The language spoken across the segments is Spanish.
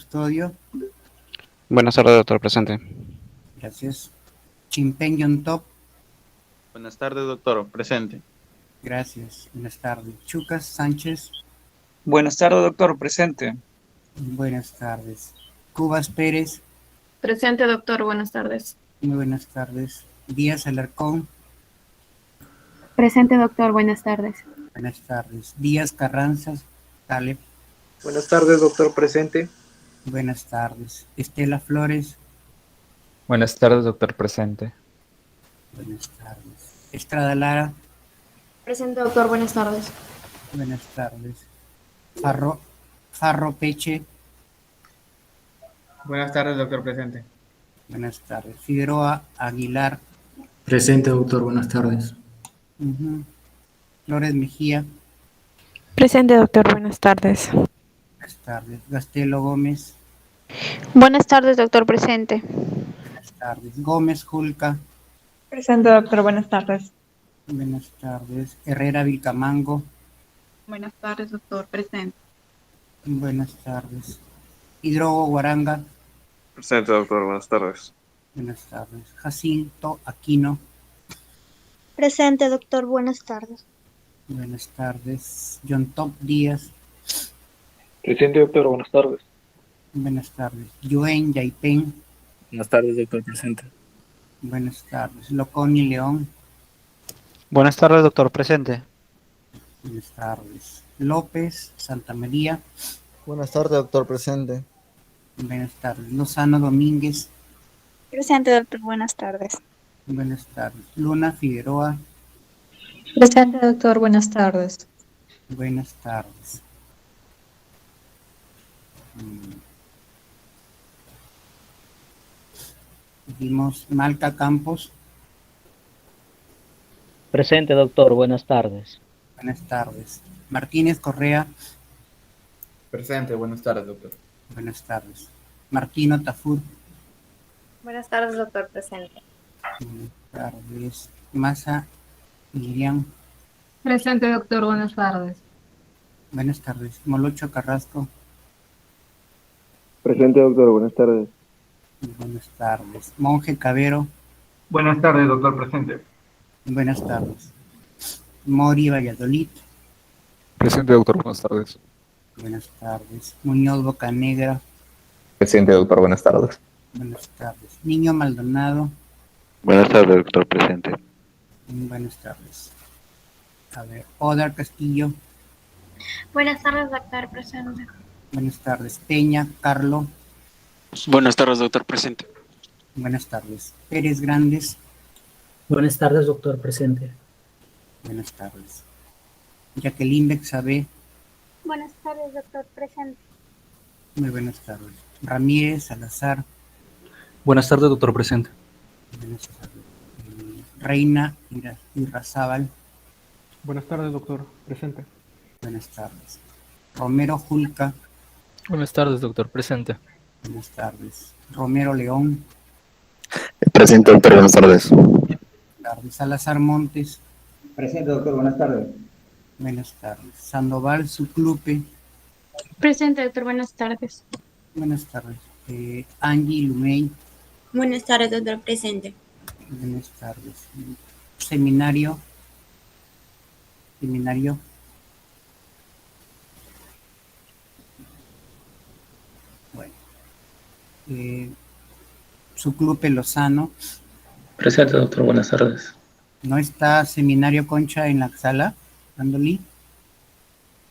Custodio. Buenas tardes, doctor presente. Gracias. Chimpen Yontop. Buenas tardes, doctor. Presente. Gracias. Buenas tardes. Chucas Sánchez. Buenas tardes, doctor. Presente. Buenas tardes. Cubas Pérez. Presente, doctor. Buenas tardes. Muy buenas tardes. Díaz Alarcón. Presente, doctor. Buenas tardes. Buenas tardes. Díaz Carranza. Caleb. Buenas tardes, doctor. Presente. Buenas tardes. Estela Flores. Buenas tardes, doctor presente. Buenas tardes. Estrada Lara. Presente, doctor. Buenas tardes. Buenas tardes. Farro Peche. Buenas tardes, doctor. Presente. Buenas tardes. Figueroa Aguilar. Presente, doctor. Buenas tardes. Flores Mejía. Presente, doctor. Buenas tardes. Buenas tardes. Gastelo Gómez. Buenas tardes, doctor presente. Buenas tardes. Gómez Julca. Presente, doctor. Buenas tardes. Buenas tardes. Herrera Vilcamango. Buenas tardes, doctor. Presente. Buenas tardes. Hidrogo Guaranga. Presente, doctor. Buenas tardes. Buenas tardes. Jacinto Aquino. Presente, doctor. Buenas tardes. Buenas tardes. John Top Díaz. Presente, doctor. Buenas tardes. Buenas tardes. Yuen Yaipen. Buenas tardes, doctor presente. Buenas tardes. Loconi León. Buenas tardes, doctor presente. Buenas tardes. López Santa María. Buenas tardes, doctor presente. Buenas tardes. Lozano Domínguez. Presente, doctor. Buenas tardes. Buenas tardes. Luna Figueroa. Presente, doctor. Buenas tardes. Buenas tardes. Vimos Malca Campos. Presente, doctor. Buenas tardes. Buenas tardes. Martínez Correa. Presente. Buenas tardes, doctor. Buenas tardes. Martino Tafur. Buenas tardes, doctor. Presente. Buenas tardes. Massa Irián. Presente, doctor. Buenas tardes. Buenas tardes. Molocho Carrasco. Presente, doctor. Buenas tardes. Buenas tardes. Monje Cabero. Buenas tardes, doctor. Presente. Buenas tardes. Mori Valladolid. Presente, doctor. Buenas tardes. Buenas tardes. Muñoz Bocanegra. Presente, doctor. Buenas tardes. Buenas tardes. Niño Maldonado. Buenas tardes, doctor. Presente. Buenas tardes. A ver, Odar Castillo. Buenas tardes, doctor. Presente. Buenas tardes. Peña Carlo. Buenas tardes, doctor presente. Buenas tardes. Pérez Grandes. Buenas tardes, doctor presente. Buenas tardes. Jacqueline Bexabé. Buenas tardes, doctor. Presente. Muy buenas tardes. Ramírez Salazar. Buenas tardes, doctor presente. Buenas tardes. Reina Irrazábal. Buenas tardes, doctor. Presente. Buenas tardes. Romero Julca. Buenas tardes, doctor presente. Buenas tardes. Romero León. Presente, doctor. Buenas tardes. Buenas tardes. Salazar Montes. Presente, doctor. Buenas tardes. Buenas tardes. Sandoval Suclupe. Presente, doctor. Buenas tardes. Buenas tardes. Angie Lumey. Buenas tardes, doctor. Presente. Buenas tardes. Seminario. Bueno. Suclupe Lozano. Presente, doctor. Buenas tardes. ¿No está Seminario Concha en la sala, Andolí?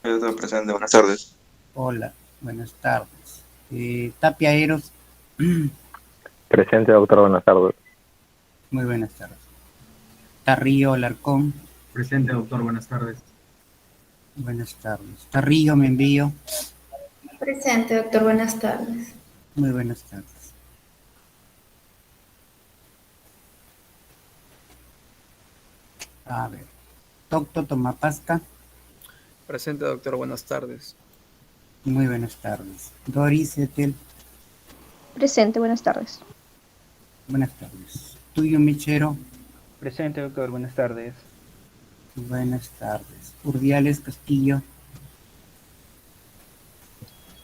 Doctor. Presente. Buenas tardes. Hola, buenas tardes. Tapia Eros. Presente, doctor. Buenas tardes. Muy buenas tardes. Tarrillo Alarcón. Presente, doctor. Buenas tardes. Buenas tardes. Tarrillo Membrillo. Presente, doctor. Buenas tardes. Muy buenas tardes. A ver. Tocto Tomapasca. Presente, doctor. Buenas tardes. Muy buenas tardes. Doris Etel. Presente. Buenas tardes. Buenas tardes. Tuyo Michero. Presente, doctor. Buenas tardes. Buenas tardes. Urdiales Castillo.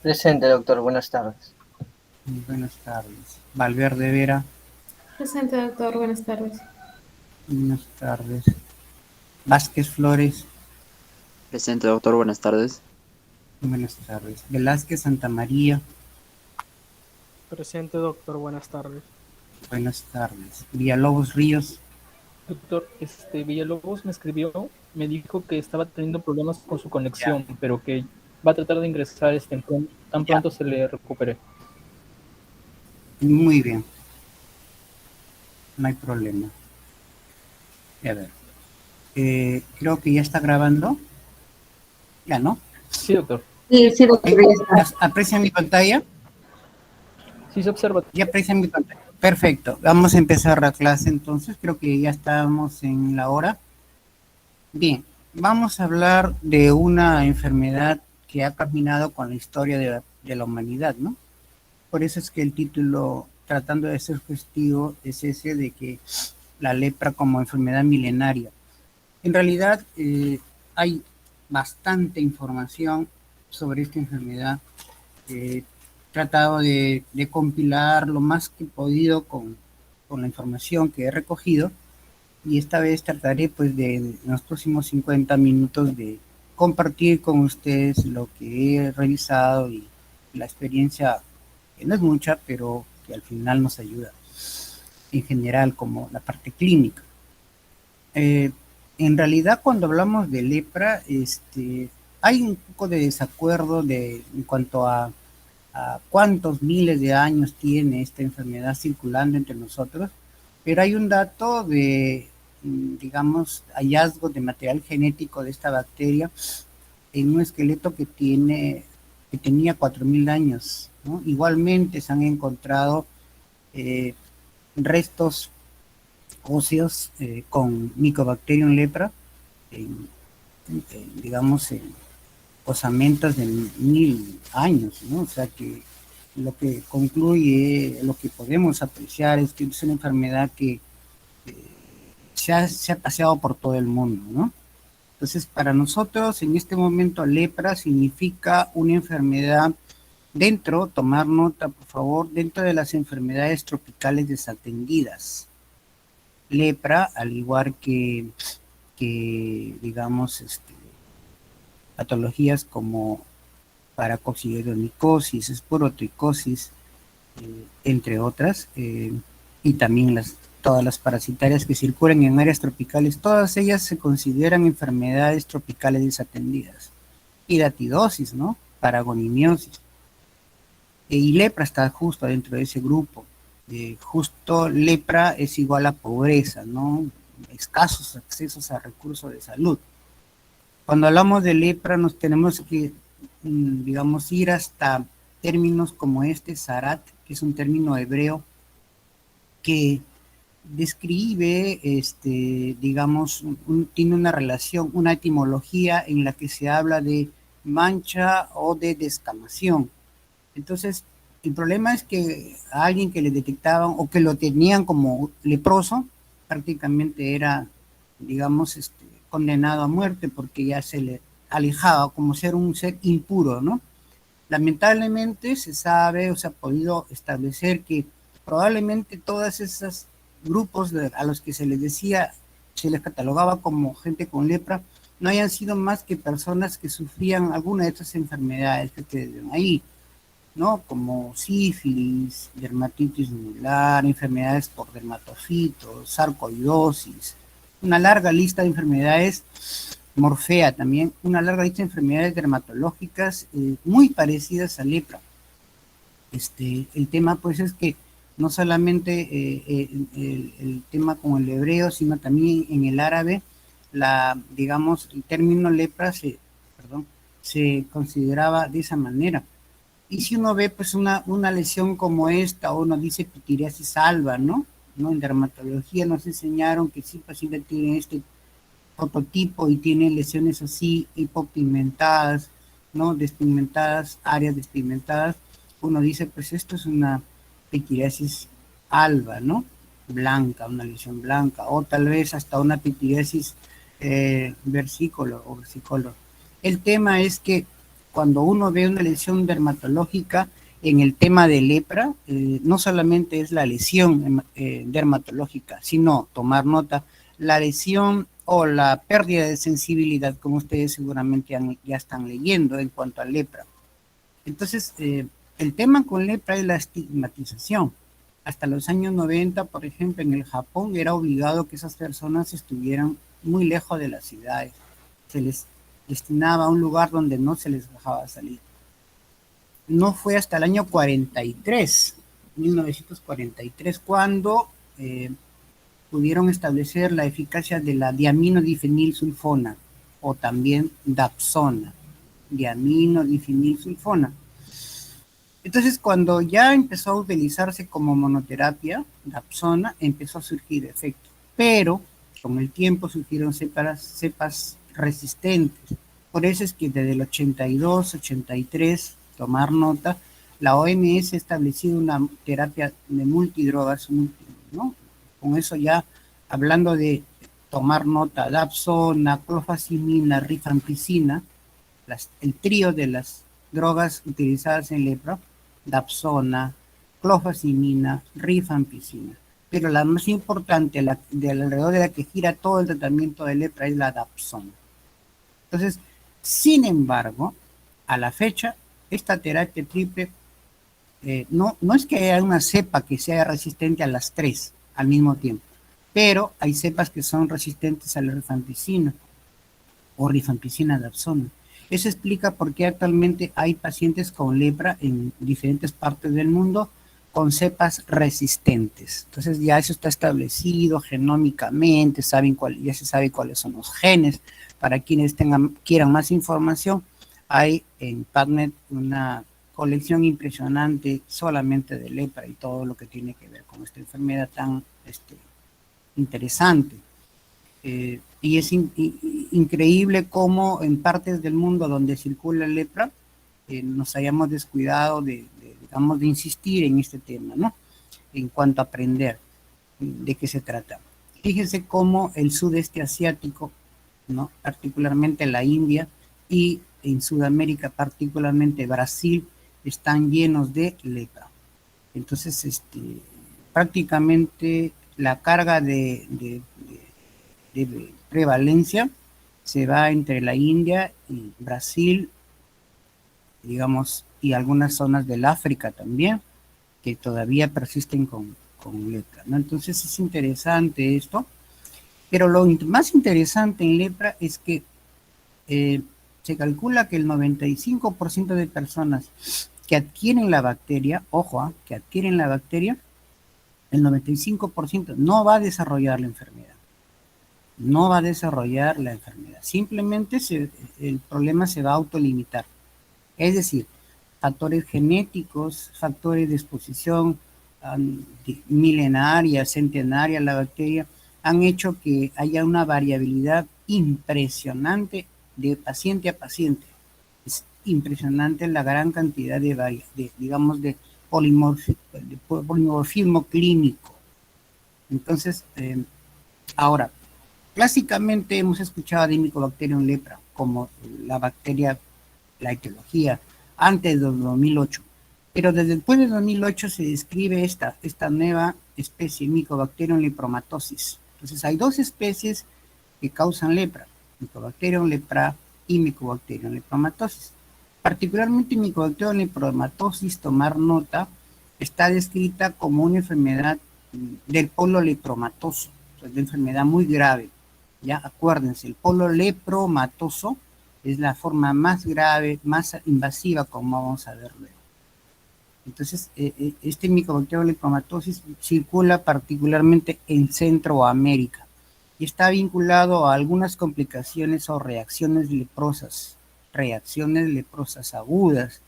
Presente, doctor. Buenas tardes. Buenas tardes. Valverde Vera. Presente, doctor. Buenas tardes. Buenas tardes. Vázquez Flores. Presente, doctor. Buenas tardes. Buenas tardes. Velázquez Santa María. Presente, doctor. Buenas tardes. Buenas tardes. Villalobos Ríos. Doctor, Villalobos me escribió, me dijo que estaba teniendo problemas con su conexión, pero que va a tratar de ingresar tan pronto se le recupere. Muy bien. No hay problema. A ver. Creo que ya está grabando. Ya, ¿no? Sí, doctor. Sí, doctor. ¿Aprecian mi pantalla? Sí, se observa. Ya aprecian mi pantalla. Perfecto. Vamos a empezar la clase entonces. Creo que ya estamos en la hora. Bien. Vamos a hablar de una enfermedad que ha caminado con la historia de la humanidad, ¿no? Por eso es que el título, tratando de ser festivo, es ese de que la lepra como enfermedad milenaria. En realidad hay bastante información sobre esta enfermedad. He tratado de compilar lo más que he podido con la información que he recogido, y esta vez trataré pues en los próximos 50 minutos de compartir con ustedes lo que he revisado y la experiencia, que no es mucha, pero que al final nos ayuda en general como la parte clínica. En realidad, cuando hablamos de lepra, hay un poco de desacuerdo en cuanto a cuántos miles de años tiene esta enfermedad circulando entre nosotros, pero hay un dato de, digamos, hallazgo de material genético de esta bacteria en un esqueleto que tenía 4.000 años, ¿no? Igualmente se han encontrado restos óseos con Mycobacterium lepra, digamos, en osamentas de 1.000 años, ¿no? O sea que lo que concluye, lo que podemos apreciar es que es una enfermedad que se ha paseado por todo el mundo, ¿no? Entonces, para nosotros, en este momento, lepra significa una enfermedad tomar nota, por favor, dentro de las enfermedades tropicales desatendidas. Lepra, al igual que digamos, patologías como paracoccidiomicosis, esporotricosis, entre otras, y también todas las parasitarias que circulan en áreas tropicales, todas ellas se consideran enfermedades tropicales desatendidas. Hidatidosis, ¿no? Paragonimiosis. Y lepra está justo dentro de ese grupo. Justo lepra es igual a pobreza, ¿no? Escasos accesos a recursos de salud. Cuando hablamos de lepra nos tenemos que, digamos, ir hasta términos como zarat, que es un término hebreo que describe, digamos, tiene una relación, una etimología en la que se habla de mancha o de descamación. Entonces, el problema es que a alguien que le detectaban o que lo tenían como leproso, prácticamente era, digamos, condenado a muerte porque ya se le alejaba como ser un ser impuro, ¿no? Lamentablemente se sabe o se ha podido establecer que probablemente todas esas grupos a los que se les decía, se les catalogaba como gente con lepra, no hayan sido más que personas que sufrían alguna de estas enfermedades que quedan ahí, ¿no? Como sífilis, dermatitis nodular, enfermedades por dermatofitos, sarcoidosis, una larga lista de enfermedades, morfea también, una larga lista de enfermedades dermatológicas muy parecidas a lepra. El tema pues es que no solamente el tema con el hebreo, sino también en el árabe, digamos, el término lepra se consideraba de esa manera. Y si uno ve pues una lesión como esta, o uno dice pitiriasis alba, ¿no? En dermatología nos enseñaron que si el paciente tiene este prototipo y tiene lesiones así hipopigmentadas, ¿no? Despigmentadas, áreas despigmentadas, uno dice pues esto es una pitiriasis alba, ¿no? Blanca, una lesión blanca, o tal vez hasta una pitiriasis versicolor o versicolor. El tema es que cuando uno ve una lesión dermatológica, en el tema de lepra, no solamente es la lesión dermatológica, sino tomar nota, la lesión o la pérdida de sensibilidad, como ustedes seguramente ya están leyendo en cuanto a lepra. Entonces, el tema con lepra es la estigmatización. Hasta los años 90, por ejemplo, en el Japón era obligado que esas personas estuvieran muy lejos de las ciudades. Se les destinaba a un lugar donde no se les dejaba salir. No fue hasta el año 43, 1943, cuando pudieron establecer la eficacia de la diaminodifenilsulfona o también dapsona, diaminodifenilsulfona. Entonces, cuando ya empezó a utilizarse como monoterapia, dapsona, empezó a surgir efecto, pero con el tiempo surgieron cepas resistentes. Por eso es que desde el 82, 83, tomar nota, la OMS ha establecido una terapia de multidrogas, ¿no? Con eso ya, hablando de tomar nota, dapsona, clofazimina, rifampicina, el trío de las drogas utilizadas en lepra, dapsona, clofazimina, rifampicina. Pero la más importante, alrededor de la que gira todo el tratamiento de lepra, es la dapsona. Entonces, sin embargo, a la fecha, esta terapia triple, no es que haya una cepa que sea resistente a las tres al mismo tiempo, pero hay cepas que son resistentes a la rifampicina o rifampicina dapsona. Eso explica por qué actualmente hay pacientes con lepra en diferentes partes del mundo con cepas resistentes. Entonces ya eso está establecido genómicamente, ya se sabe cuáles son los genes. Para quienes quieran más información, hay en PubMed una colección impresionante solamente de lepra y todo lo que tiene que ver con esta enfermedad tan interesante. Y es increíble cómo en partes del mundo donde circula lepra nos hayamos descuidado de insistir en este tema, ¿no? En cuanto a aprender de qué se trata. Fíjense cómo el sudeste asiático, ¿no? Particularmente la India y en Sudamérica, particularmente Brasil, están llenos de lepra. Entonces, prácticamente la carga de prevalencia se va entre la India y Brasil, digamos, y algunas zonas del África también, que todavía persisten con lepra, ¿no? Entonces es interesante esto, pero lo más interesante en lepra es que se calcula que el 95% de personas que adquieren la bacteria, ojo, que adquieren la bacteria, el 95% no va a desarrollar la enfermedad. No va a desarrollar la enfermedad. Simplemente el problema se va a autolimitar. Es decir, factores genéticos, factores de exposición milenaria, centenaria a la bacteria, han hecho que haya una variabilidad impresionante de paciente a paciente. Es impresionante la gran cantidad de polimorfismo clínico. Entonces, ahora, clásicamente hemos escuchado de Mycobacterium lepra como la bacteria, la etiología, antes del 2008. Pero después del 2008 se describe esta nueva especie, Mycobacterium lepromatosis. Entonces hay dos especies que causan lepra, Mycobacterium lepra y Mycobacterium lepromatosis. Particularmente Mycobacterium lepromatosis, tomar nota, está descrita como una enfermedad del polo lepromatoso, es una enfermedad muy grave. Ya acuérdense, el polo lepromatoso es la forma más grave, más invasiva, como vamos a ver luego. Entonces, este Mycobacterium lepromatosis circula particularmente en Centroamérica y está vinculado a algunas complicaciones o reacciones leprosas agudas.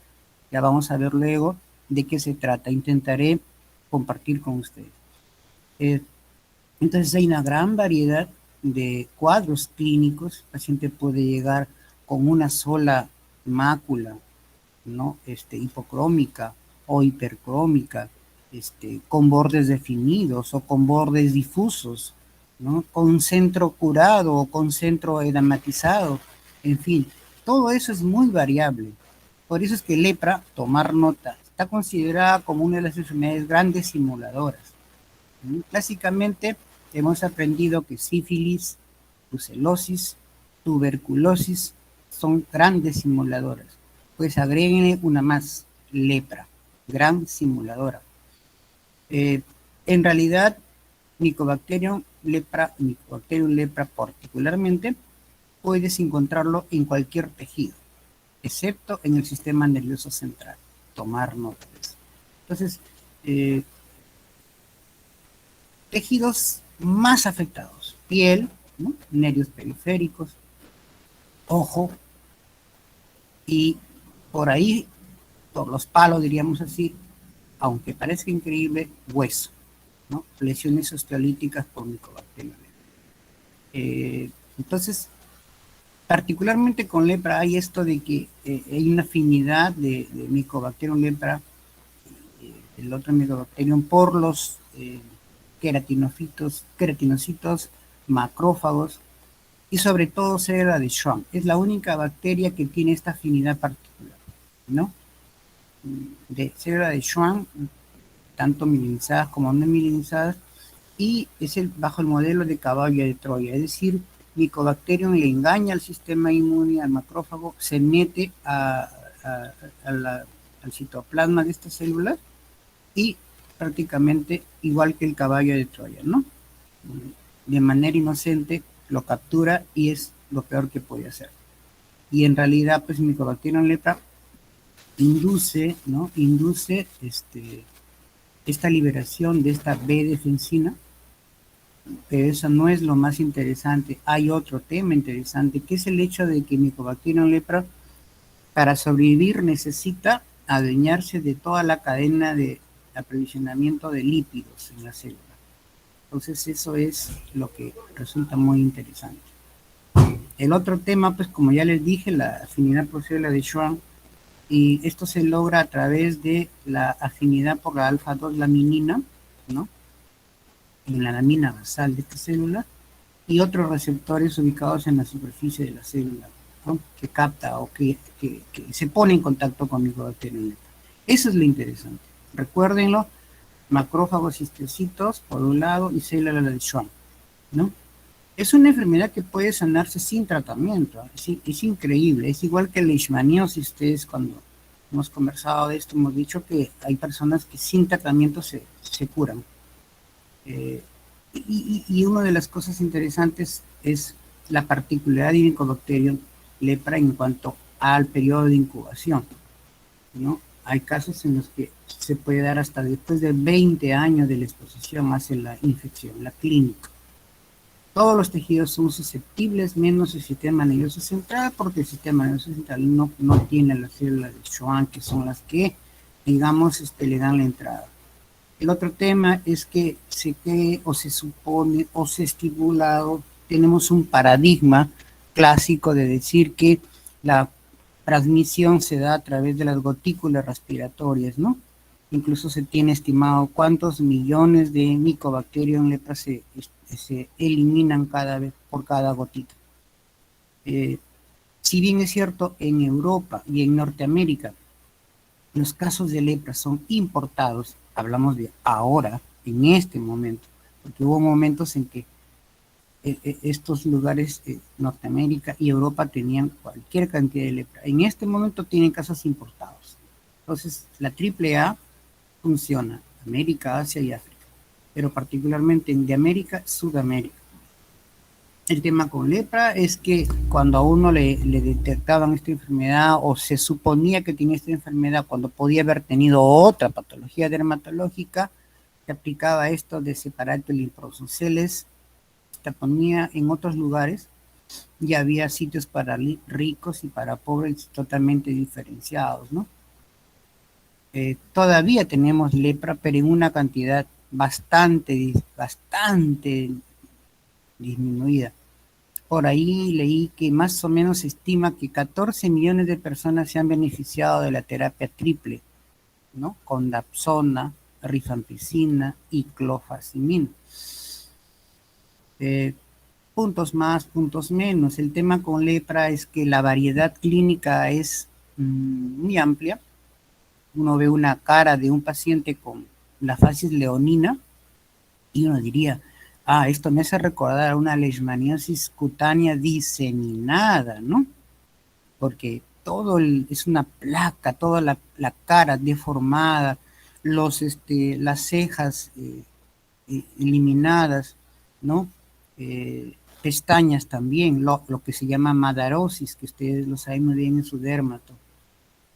Ya vamos a ver luego de qué se trata. Intentaré compartir con ustedes. Entonces, hay una gran variedad de cuadros clínicos. El paciente puede llegar con una sola mácula, ¿no? Hipocrómica o hipercrómica, con bordes definidos o con bordes difusos, ¿no? Con centro curado o con centro edematizado, en fin, todo eso es muy variable. Por eso es que lepra, tomar nota, está considerada como una de las enfermedades grandes simuladoras. Clásicamente hemos aprendido que sífilis, brucelosis, tuberculosis son grandes simuladoras. Pues agréguenle una más, lepra, gran simuladora. En realidad, Mycobacterium lepra particularmente, puedes encontrarlo en cualquier tejido, excepto en el sistema nervioso central. Tomar nota de eso. Entonces, tejidos más afectados: piel, ¿no?, nervios periféricos, ojo, y por ahí, por los palos, diríamos así, aunque parezca increíble, hueso, ¿no? Lesiones osteolíticas por Mycobacterium lepra. Entonces, particularmente con lepra hay esto de que hay una afinidad de Mycobacterium lepra, el otro Mycobacterium, por los queratinocitos, macrófagos y sobre todo célula de Schwann. Es la única bacteria que tiene esta afinidad particular, ¿no? De célula de Schwann, tanto mielinizadas como no mielinizadas, y es bajo el modelo de caballo de Troya, es decir, Mycobacterium le engaña al sistema inmune, al macrófago, se mete al citoplasma de estas células y prácticamente igual que el caballo de Troya, ¿no? De manera inocente lo captura y es lo peor que puede hacer. Y en realidad, pues Mycobacterium lepra induce esta liberación de esta B defensina, pero eso no es lo más interesante. Hay otro tema interesante, que es el hecho de que Mycobacterium lepra, para sobrevivir, necesita adueñarse de toda la cadena de aprovisionamiento de lípidos en la célula. Entonces eso es lo que resulta muy interesante. El otro tema, pues como ya les dije, la afinidad por célula de Schwann, y esto se logra a través de la afinidad por la alfa-2 laminina, ¿no?, en la lamina basal de esta célula, y otros receptores ubicados en la superficie de la célula, ¿no?, que capta o que se pone en contacto con Mycobacterium lepra. Eso es lo interesante. Recuérdenlo: macrófagos y histocitos por un lado y célula de Schwann, ¿no? Es una enfermedad que puede sanarse sin tratamiento. Es increíble. Es igual que la leishmaniosis. Ustedes, cuando hemos conversado de esto, hemos dicho que hay personas que sin tratamiento se curan. Y una de las cosas interesantes es la particularidad de Mycobacterium lepra en cuanto al periodo de incubación, ¿no? Hay casos en los que se puede dar hasta después de 20 años de la exposición hacia la infección, la clínica. Todos los tejidos son susceptibles, menos el sistema nervioso central, porque el sistema nervioso central no tiene las células de Schwann, que son las que, digamos, le dan la entrada. El otro tema es que se cree o se supone o se ha estipulado, tenemos un paradigma clásico de decir que la transmisión se da a través de las gotículas respiratorias, ¿no? Incluso se tiene estimado cuántos millones de Mycobacterium lepra se eliminan cada vez por cada gotita. Si bien es cierto, en Europa y en Norteamérica los casos de lepra son importados, hablamos de ahora, en este momento, porque hubo momentos en que estos lugares, Norteamérica y Europa, tenían cualquier cantidad de lepra. En este momento tienen casos importados. Entonces, la AAA funciona: América, Asia y África, pero particularmente de América, Sudamérica. El tema con lepra es que cuando a uno le detectaban esta enfermedad, o se suponía que tenía esta enfermedad cuando podía haber tenido otra patología dermatológica, se aplicaba esto de separar linfosoceles, se ponía en otros lugares, y había sitios para ricos y para pobres totalmente diferenciados, ¿no? Todavía tenemos lepra, pero en una cantidad bastante disminuida. Por ahí leí que más o menos se estima que 14 millones de personas se han beneficiado de la terapia triple, ¿no?, con dapsona, rifampicina y clofazimina. Puntos más, puntos menos. El tema con lepra es que la variedad clínica es muy amplia, uno ve una cara de un paciente con la facies leonina y uno diría, esto me hace recordar a una leishmaniosis cutánea diseminada, ¿no? Porque es una placa, toda la cara deformada, las cejas eliminadas, ¿no? Pestañas también, lo que se llama madarosis, que ustedes lo saben muy bien en su dermato.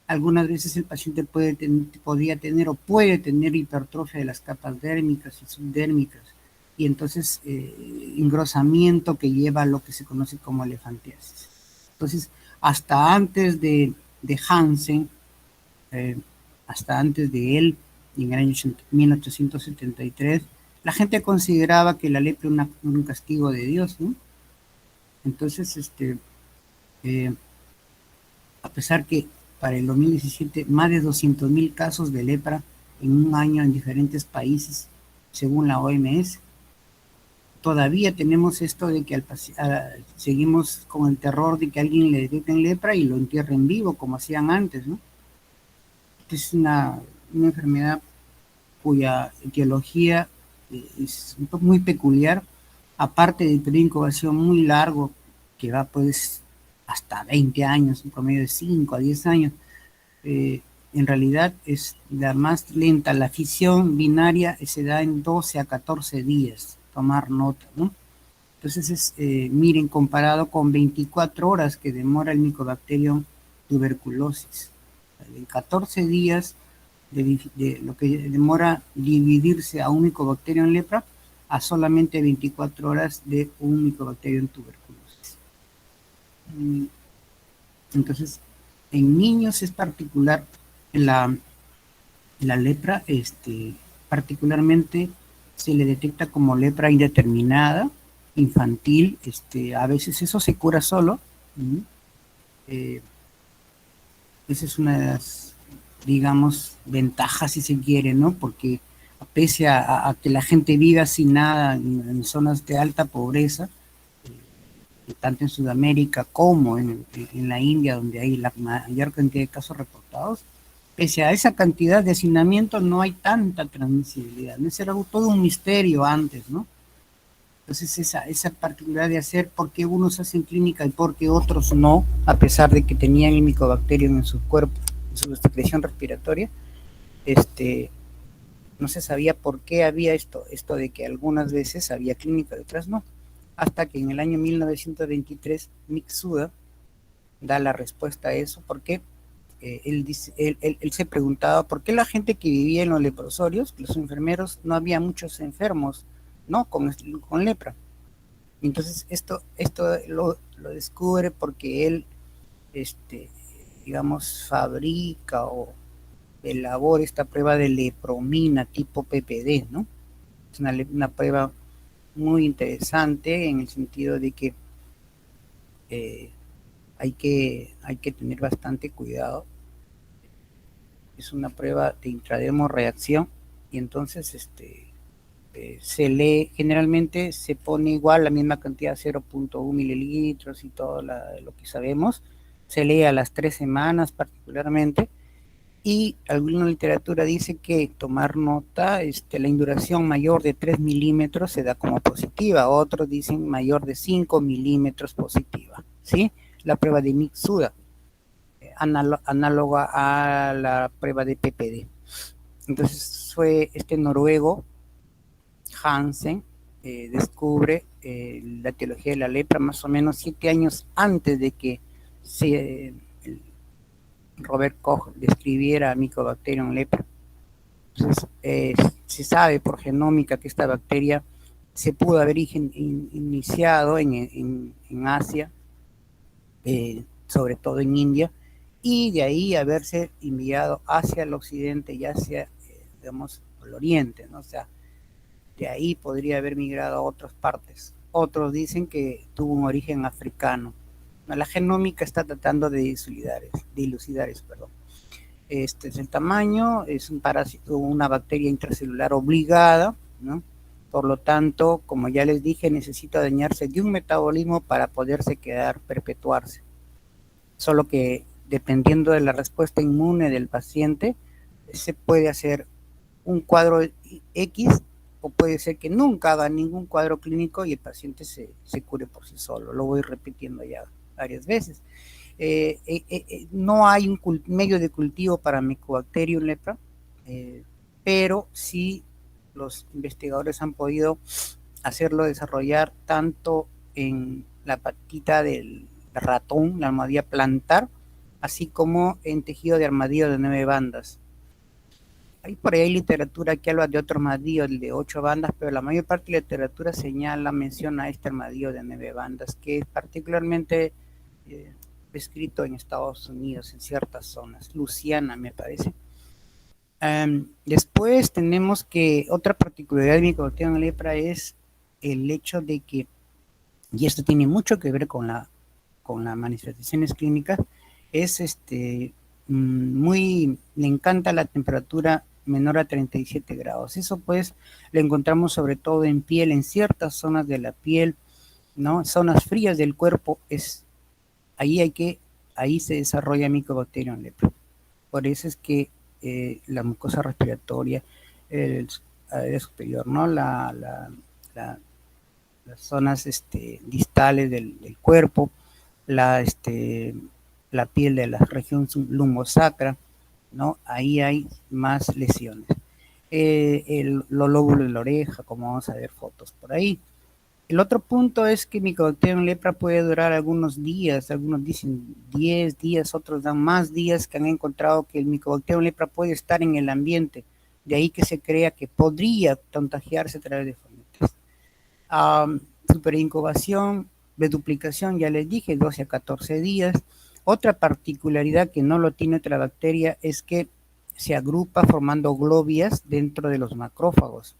Algunas veces el paciente puede tener hipertrofia de las capas dérmicas y subdérmicas, y entonces engrosamiento que lleva a lo que se conoce como elefantiasis. Entonces, hasta antes de Hansen, hasta antes de él, en el año 1873, la gente consideraba que la lepra era un castigo de Dios, ¿no? Entonces, a pesar que para el 2017 más de 200,000 casos de lepra en un año en diferentes países, según la OMS, todavía tenemos esto de que seguimos con el terror de que alguien le detecten lepra y lo entierren vivo, como hacían antes, ¿no? Es una enfermedad cuya etiología es muy peculiar, aparte del periodo de incubación muy largo, que va pues hasta 20 años, un promedio de 5 a 10 años. En realidad es la más lenta, la fisión binaria se da en 12 a 14 días, tomar nota, ¿no? Entonces miren, comparado con 24 horas que demora el Mycobacterium tuberculosis. En 14 días de lo que demora dividirse a un Mycobacterium lepra a solamente 24 horas de un Mycobacterium tuberculosis. Entonces, en niños es particular la lepra, particularmente se le detecta como lepra indeterminada, infantil, a veces eso se cura solo. Esa es una de las, digamos, ventajas, si se quiere, ¿no? Porque pese a que la gente viva sin nada en zonas de alta pobreza, tanto en Sudamérica como en la India, donde hay la mayor cantidad de casos reportados, pese a esa cantidad de hacinamiento no hay tanta transmisibilidad, ¿no? Ese era todo un misterio antes, ¿no? Entonces esa particularidad de hacer por qué unos hacen clínica y por qué otros no, a pesar de que tenían el Mycobacterium en su cuerpo, en su secreción respiratoria, no se sabía por qué había esto de que algunas veces había clínica y otras no, hasta que en el año 1923 Mitsuda da la respuesta a eso, porque él se preguntaba por qué la gente que vivía en los leprosorios, los enfermeros, no había muchos enfermos, ¿no? con lepra. Entonces esto lo descubre porque él, digamos, fabrica o elabora esta prueba de lepromina tipo PPD, ¿no? Es una prueba muy interesante en el sentido de que hay que tener bastante cuidado. Es una prueba de intradermo reacción y entonces se lee, generalmente se pone igual la misma cantidad, 0.1 mililitros y todo lo que sabemos, se lee a las 3 semanas particularmente, y alguna literatura dice que tomar nota, la induración mayor de 3 milímetros se da como positiva, otros dicen mayor de 5 milímetros positiva, ¿sí? La prueba de Mitsuda, análoga a la prueba de PPD. Entonces fue noruego, Hansen, descubre la etiología de la lepra más o menos 7 años antes de que Robert Koch describiera Mycobacterium lepra. Entonces, se sabe por genómica que esta bacteria se pudo haber iniciado en Asia, sobre todo en India, y de ahí haberse enviado hacia el occidente y hacia, digamos, el oriente, ¿no? O sea, de ahí podría haber migrado a otras partes. Otros dicen que tuvo un origen africano. La genómica está tratando de dilucidar eso. Es el tamaño, es un parásito, una bacteria intracelular obligada, ¿no? Por lo tanto, como ya les dije, necesita dañarse de un metabolismo para poderse perpetuarse. Solo que dependiendo de la respuesta inmune del paciente, se puede hacer un cuadro X o puede ser que nunca haga ningún cuadro clínico y el paciente se cure por sí solo. Lo voy repitiendo ya varias veces. No hay un medio de cultivo para Mycobacterium lepra, pero sí los investigadores han podido hacerlo desarrollar tanto en la patita del ratón, la almohadilla plantar, así como en tejido de armadillo de 9 bandas. Hay por ahí literatura que habla de otro armadillo, el de 8 bandas, pero la mayor parte de la literatura menciona este armadillo de 9 bandas, que es particularmente descrito en Estados Unidos, en ciertas zonas, Luisiana me parece. Después tenemos que otra particularidad de Mycobacterium lepra es el hecho de que, y esto tiene mucho que ver con las manifestaciones clínicas, es le encanta la temperatura menor a 37 grados. Eso pues lo encontramos sobre todo en piel, en ciertas zonas de la piel, ¿no? Zonas frías del cuerpo, ahí se desarrolla Mycobacterium lepra. Por eso es que la mucosa respiratoria, el área superior, ¿no? Las zonas distales del cuerpo, la piel de la región lumbosacra, ¿no? Ahí hay más lesiones. Los lóbulos de la oreja, como vamos a ver fotos por ahí. El otro punto es que Mycobacterium lepra puede durar algunos días, algunos dicen 10 días, otros dan más días, que han encontrado que el Mycobacterium lepra puede estar en el ambiente, de ahí que se crea que podría contagiarse a través de fomites. Superincubación, de duplicación, ya les dije, 12 a 14 días. Otra particularidad que no lo tiene otra bacteria es que se agrupa formando globias dentro de los macrófagos.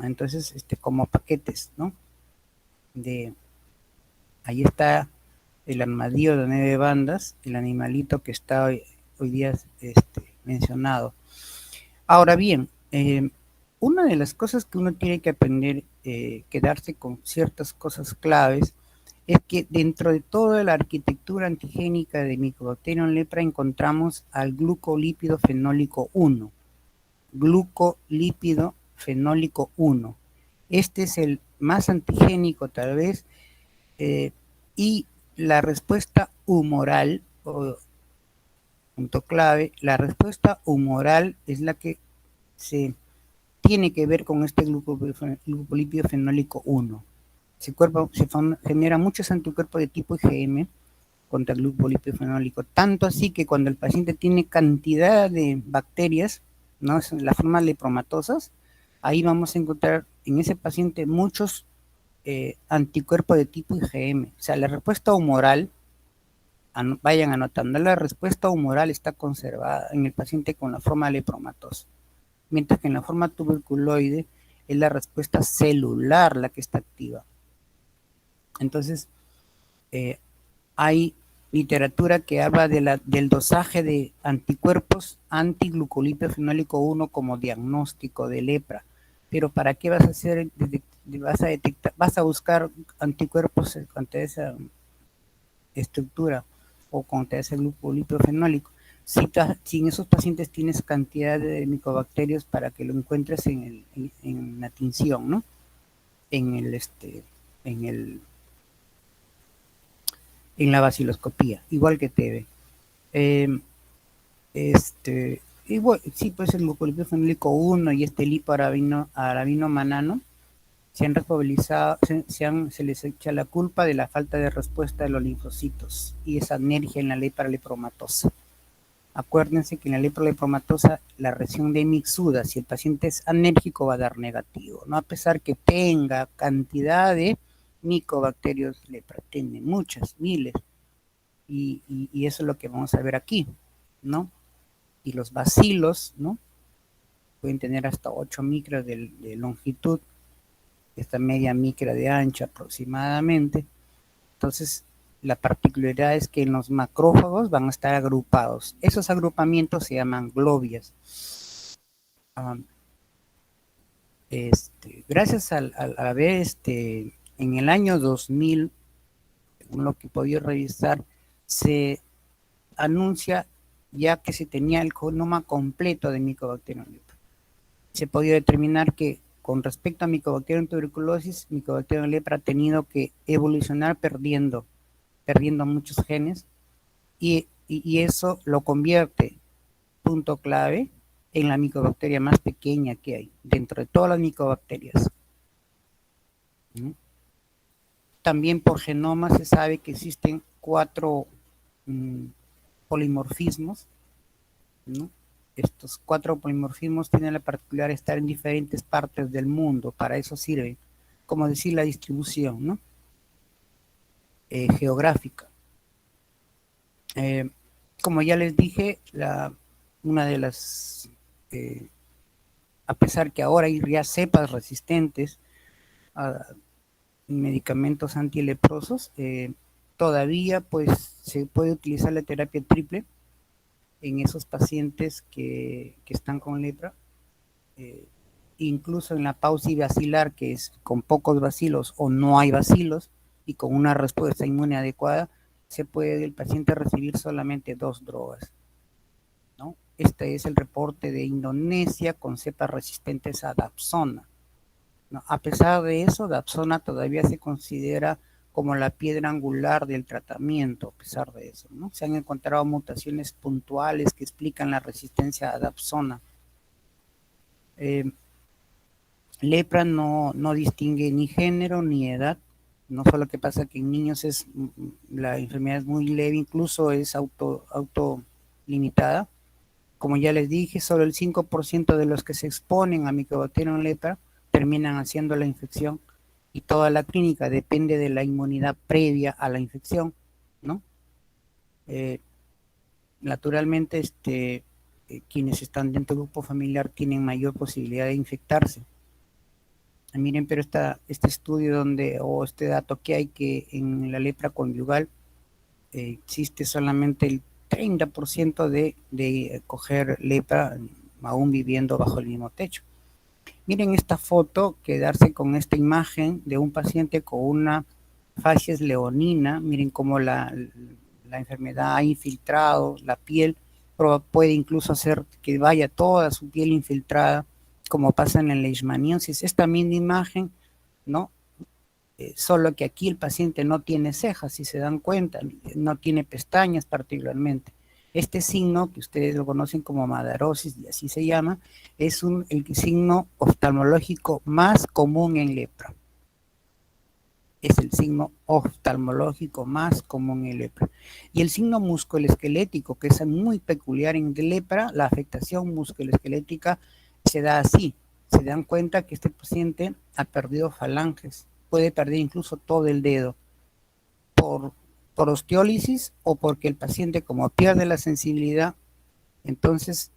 Entonces, como paquetes, ¿no? Ahí está el armadillo de 9 bandas, el animalito que está hoy día mencionado. Ahora bien, una de las cosas que uno tiene que aprender, quedarse con ciertas cosas claves, es que dentro de toda la arquitectura antigénica de Mycobacterium lepra encontramos al glucolípido fenólico 1. Glucolípido fenólico 1. Este es el más antigénico tal vez, y la respuesta humoral, punto clave, la respuesta humoral es la que se tiene que ver con este glucolípido fenólico 1. Se genera muchos anticuerpos de tipo IgM contra el glucolípido fenólico, tanto así que cuando el paciente tiene cantidad de bacterias, ¿no? Es la forma lepromatosas, ahí vamos a encontrar en ese paciente muchos anticuerpos de tipo IgM. O sea, la respuesta humoral, vayan anotando, la respuesta humoral está conservada en el paciente con la forma lepromatosa, mientras que en la forma tuberculoide es la respuesta celular la que está activa. Entonces, hay literatura que habla del dosaje de anticuerpos antiglucolípido fenólico 1 como diagnóstico de lepra. Pero ¿para qué vas a hacer? Vas a buscar anticuerpos contra esa estructura o contra ese glucolípido fenólico. Si en esos pacientes tienes cantidad de micobacterias para que lo encuentres en la tinción, ¿no? En la baciloscopía, igual que TB. Igual, sí, pues el glucolípido fenólico 1 y lipoarabino manano se han responsabilizado, se les echa la culpa de la falta de respuesta de los linfocitos y esa anergia en la lepra lepromatosa. Acuérdense que en la lepra lepromatosa la reacción de mixuda, si el paciente es anérgico, va a dar negativo, ¿no? A pesar que tenga cantidad de micobacterios lepra, tiene muchas, miles, y eso es lo que vamos a ver aquí, ¿no? Y los bacilos, ¿no? Pueden tener hasta 8 micras de longitud, esta media micra de ancha aproximadamente. Entonces, la particularidad es que en los macrófagos van a estar agrupados. Esos agrupamientos se llaman globias. Gracias a ver, en el año 2000, según lo que he podido revisar, se anuncia ya que se tenía el genoma completo de Mycobacterium lepra. Se podía determinar que con respecto a Mycobacterium tuberculosis, Mycobacterium lepra ha tenido que evolucionar perdiendo muchos genes y eso lo convierte, punto clave, en la micobacteria más pequeña que hay dentro de todas las micobacterias. También por genoma se sabe que existen 4 polimorfismos, ¿no? Estos 4 polimorfismos tienen la particularidad de estar en diferentes partes del mundo, para eso sirve, como decir la distribución, ¿no? Geográfica. Como ya les dije, una de las, a pesar que ahora hay ya cepas resistentes a medicamentos antileprosos, todavía pues se puede utilizar la terapia triple en esos pacientes que están con lepra, incluso en la pausa bacilar, que es con pocos bacilos o no hay bacilos y con una respuesta inmune adecuada, se puede el paciente recibir solamente 2 drogas, ¿no? Este es el reporte de Indonesia con cepas resistentes a Dapsona, ¿no? A pesar de eso, Dapsona todavía se considera como la piedra angular del tratamiento, a pesar de eso, ¿no? Se han encontrado mutaciones puntuales que explican la resistencia a Dapsona. Lepra no distingue ni género ni edad, no solo que pasa que en niños la enfermedad es muy leve, incluso es autolimitada. Como ya les dije, solo el 5% de los que se exponen a Mycobacterium lepra terminan haciendo la infección, y toda la clínica depende de la inmunidad previa a la infección, ¿no? Naturalmente, quienes están dentro del grupo familiar tienen mayor posibilidad de infectarse. Miren, pero este estudio o este dato que hay, que en la lepra conyugal existe solamente el 30% de coger lepra aún viviendo bajo el mismo techo. Miren esta foto, quedarse con esta imagen de un paciente con una facies leonina. Miren cómo la enfermedad ha infiltrado la piel, pero puede incluso hacer que vaya toda su piel infiltrada, como pasa en la leishmaniosis. Esta misma imagen, ¿no? Solo que aquí el paciente no tiene cejas, si se dan cuenta, no tiene pestañas particularmente. Este signo, que ustedes lo conocen como madarosis, y así se llama, es el signo oftalmológico más común en lepra. Es el signo oftalmológico más común en lepra. Y el signo musculoesquelético, que es muy peculiar en lepra, la afectación musculoesquelética se da así. Se dan cuenta que este paciente ha perdido falanges, puede perder incluso todo el dedo por osteólisis, o porque el paciente, como pierde la sensibilidad, entonces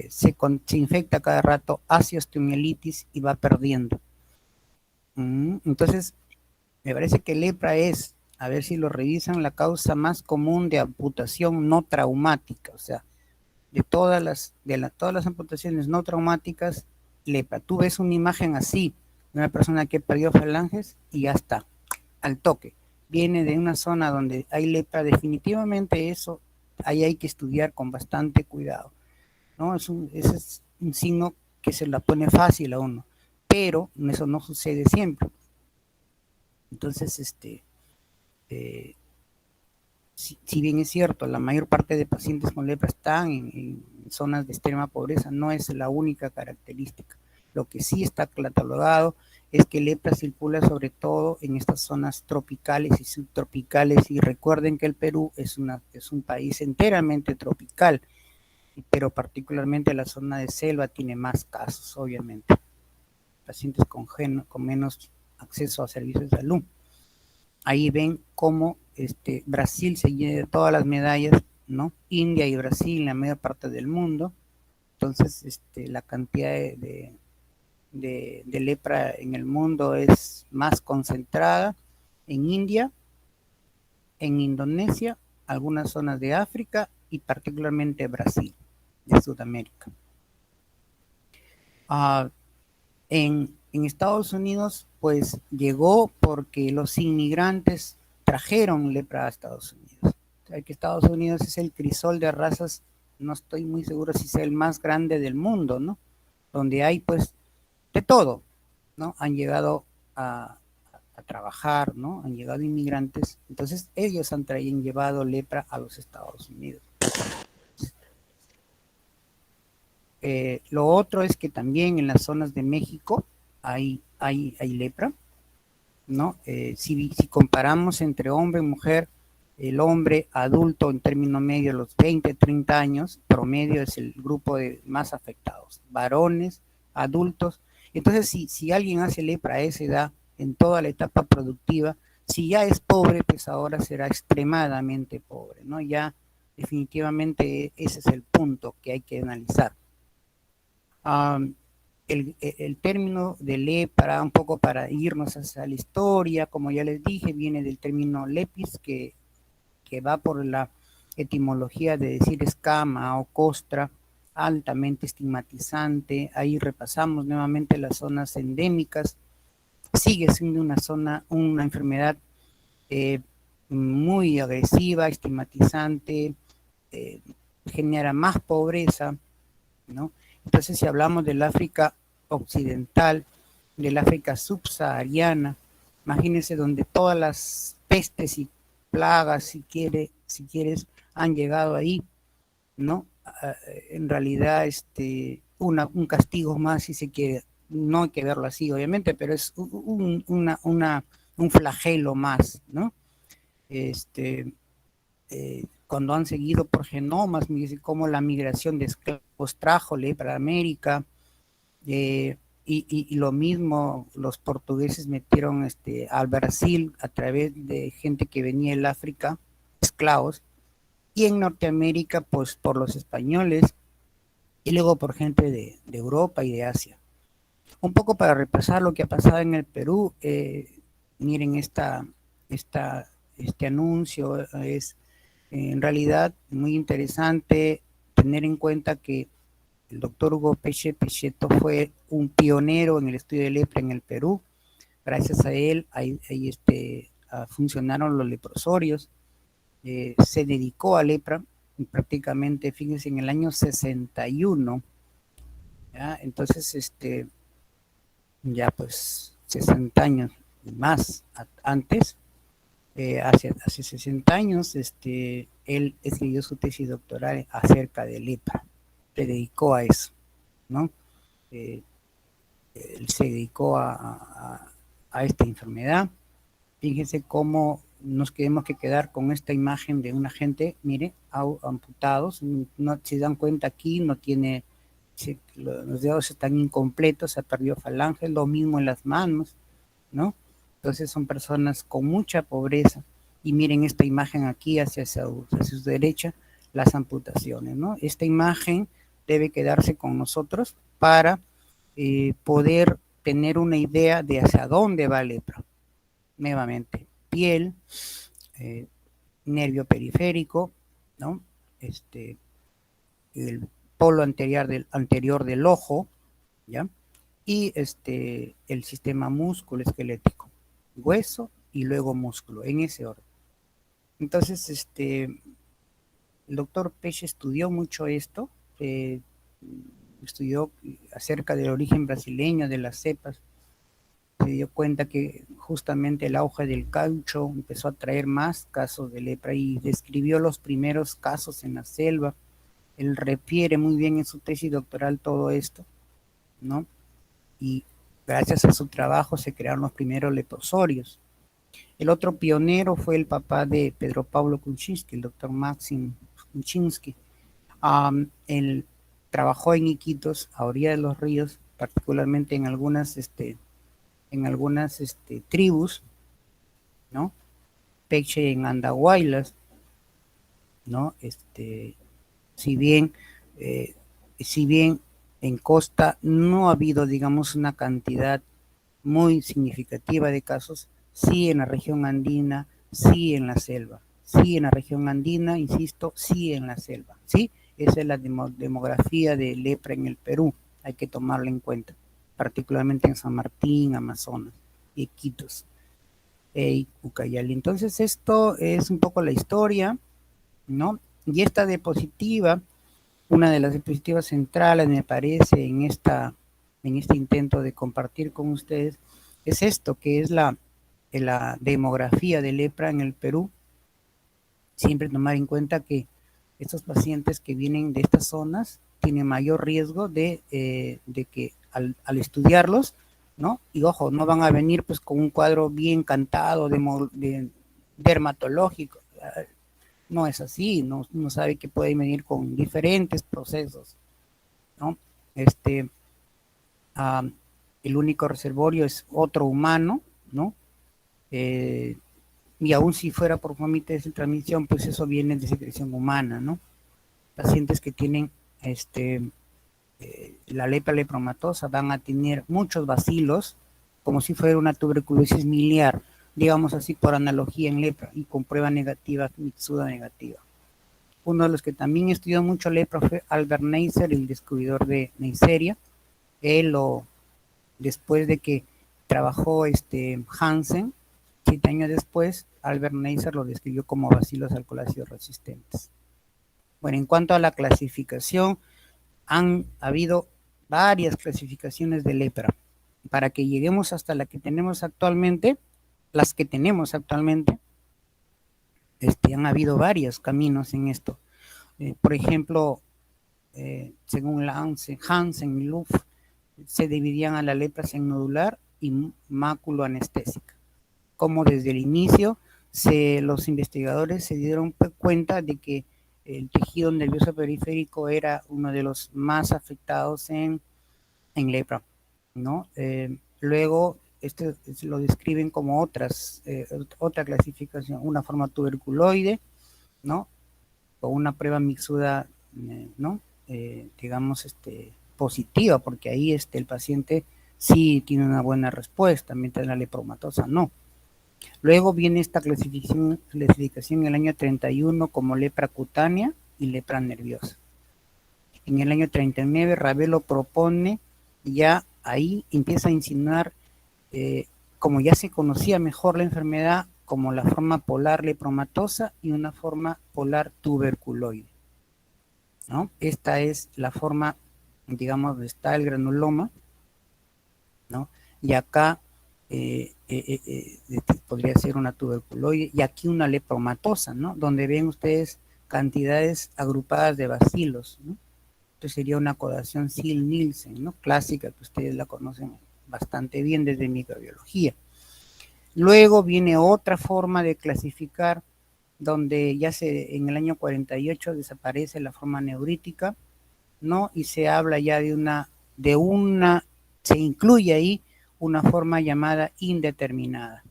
se infecta cada rato, hace osteomielitis y va perdiendo. Entonces, me parece que lepra es, a ver si lo revisan, la causa más común de amputación no traumática, o sea, de todas las amputaciones no traumáticas, lepra. Tú ves una imagen así, de una persona que perdió falanges y ya está, al toque. Viene de una zona donde hay lepra, definitivamente eso, ahí hay que estudiar con bastante cuidado, ¿no? Ese es un signo que se la pone fácil a uno, pero eso no sucede siempre. Entonces, si bien es cierto, la mayor parte de pacientes con lepra están en zonas de extrema pobreza, no es la única característica. Lo que sí está catalogado es que lepra circula sobre todo en estas zonas tropicales y subtropicales, y recuerden que el Perú es un país enteramente tropical, pero particularmente la zona de selva tiene más casos, obviamente. Pacientes con menos acceso a servicios de salud. Ahí ven cómo Brasil se llena de todas las medallas, ¿no? India y Brasil, la mayor parte del mundo. Entonces, la cantidad de lepra en el mundo es más concentrada en India, en Indonesia, algunas zonas de África y particularmente Brasil, de Sudamérica. En Estados Unidos, pues llegó porque los inmigrantes trajeron lepra a Estados Unidos. O sea, que Estados Unidos es el crisol de razas no estoy muy seguro si sea el más grande del mundo, ¿no? Donde hay pues de todo, ¿no? Han llegado a trabajar, ¿no? Han llegado inmigrantes, entonces ellos han llevado lepra a los Estados Unidos. Lo otro es que también en las zonas de México hay lepra, ¿no? Si comparamos entre hombre y mujer, el hombre adulto en término medio, los 20, 30 años, promedio es el grupo de más afectados, varones, adultos. Entonces, si alguien hace lepra a esa edad, en toda la etapa productiva, si ya es pobre, pues ahora será extremadamente pobre, ¿no? Ya definitivamente ese es el punto que hay que analizar. El término de lepra, un poco para irnos hacia la historia, como ya les dije, viene del término lepis, que va por la etimología de decir escama o costra, altamente estigmatizante. Ahí repasamos nuevamente las zonas endémicas. Sigue siendo una enfermedad muy agresiva, estigmatizante, genera más pobreza, ¿no? Entonces, si hablamos del África occidental, del África subsahariana, imagínense donde todas las pestes y plagas, si quieres, han llegado ahí, ¿no? En realidad, un castigo más, si se quiere, no hay que verlo así, obviamente, pero es un flagelo más, ¿no? Cuando han seguido por genomas, como la migración de esclavos trajo lepra a América, y lo mismo los portugueses metieron al Brasil a través de gente que venía del África, esclavos, y en Norteamérica pues por los españoles, y luego por gente de Europa y de Asia. Un poco para repasar lo que ha pasado en el Perú, miren este anuncio, es en realidad muy interesante tener en cuenta que el doctor Hugo Pechetto fue un pionero en el estudio de lepra en el Perú. Gracias a él funcionaron los leprosorios. Se dedicó a lepra y prácticamente, fíjense, en el año 61. ¿ya? Entonces, ya pues 60 años más antes, hace 60 años, él escribió su tesis doctoral acerca de lepra. Se dedicó a eso, ¿no? Él se dedicó a esta enfermedad. Fíjense cómo nos tenemos que quedar con esta imagen de una gente, mire, amputados, no se dan cuenta aquí, no tiene, los dedos están incompletos, se perdió falange, lo mismo en las manos, ¿no? Entonces son personas con mucha pobreza, y miren esta imagen aquí hacia su derecha, las amputaciones, ¿no? Esta imagen debe quedarse con nosotros para poder tener una idea de hacia dónde va la lepra. Nuevamente, piel, nervio periférico, ¿no? El polo anterior del ojo, ¿ya? Y el sistema músculo-esquelético, hueso y luego músculo, en ese orden. Entonces, el doctor Pech estudió mucho esto, estudió acerca del origen brasileño de las cepas, se dio cuenta que justamente el auge del caucho empezó a traer más casos de lepra y describió los primeros casos en la selva. Él refiere muy bien en su tesis doctoral todo esto, ¿no? Y gracias a su trabajo se crearon los primeros leprosorios. El otro pionero fue el papá de Pedro Pablo Kuczynski, el doctor Maxim Kuczynski. Él trabajó en Iquitos, a orilla de los ríos, particularmente en algunas tribus, ¿no? Peche en Andahuaylas, ¿no? Si bien en costa no ha habido, digamos, una cantidad muy significativa de casos, sí en la región andina, sí en la selva, sí en la región andina, insisto, sí en la selva, ¿sí? Esa es la demografía de lepra en el Perú, hay que tomarla en cuenta, particularmente en San Martín, Amazonas, Iquitos y Ucayali. Entonces esto es un poco la historia, ¿no? Y esta diapositiva una de las diapositivas centrales, me parece, en este intento de compartir con ustedes, es esto, que es la demografía de lepra en el Perú. Siempre tomar en cuenta que estos pacientes que vienen de estas zonas tienen mayor riesgo de que al estudiarlos, ¿no? Y ojo, no van a venir pues con un cuadro bien cantado de dermatológico. No es así, no sabe que pueden venir con diferentes procesos, ¿no? El único reservorio es otro humano, ¿no? Y aún si fuera por fomites de transmisión, pues eso viene de secreción humana, ¿no? Pacientes que tienen la lepra lepromatosa van a tener muchos bacilos, como si fuera una tuberculosis miliar, digamos así por analogía en lepra, y con prueba negativa, mixuda negativa. Uno de los que también estudió mucho lepra fue Albert Neisser, el descubridor de Neisseria. Después de que trabajó Hansen, 7 años después, Albert Neisser lo describió como bacilos alcoholácidos resistentes. Bueno, en cuanto a la clasificación, han habido varias clasificaciones de lepra. Para que lleguemos hasta las que tenemos actualmente, han habido varios caminos en esto. Por ejemplo, según Hansen y Luff, se dividían a las lepras en nodular y máculo-anestésica. Como desde el inicio los investigadores se dieron cuenta de que el tejido nervioso periférico era uno de los más afectados en lepra, ¿no? Luego, lo describen como otra clasificación, una forma tuberculoide, ¿no? O una prueba mixuda, ¿no? Digamos, positiva, porque ahí el paciente sí tiene una buena respuesta, mientras la lepromatosa no. Luego viene esta clasificación en el año 31 como lepra cutánea y lepra nerviosa. En el año 39 Ravelo propone, ya ahí empieza a insinuar, como ya se conocía mejor la enfermedad, como la forma polar lepromatosa y una forma polar tuberculoide, ¿no? Esta es la forma, digamos, donde está el granuloma, ¿no? Y acá podría ser una tuberculoide, y aquí una lepromatosa, ¿no? Donde ven ustedes cantidades agrupadas de bacilos, ¿no? Entonces sería una codación Sil-Nielsen, ¿no? Clásica, que ustedes la conocen bastante bien desde microbiología. Luego viene otra forma de clasificar, donde ya en el año 48 desaparece la forma neurítica, ¿no? Y se habla ya se incluye ahí una forma llamada indeterminada.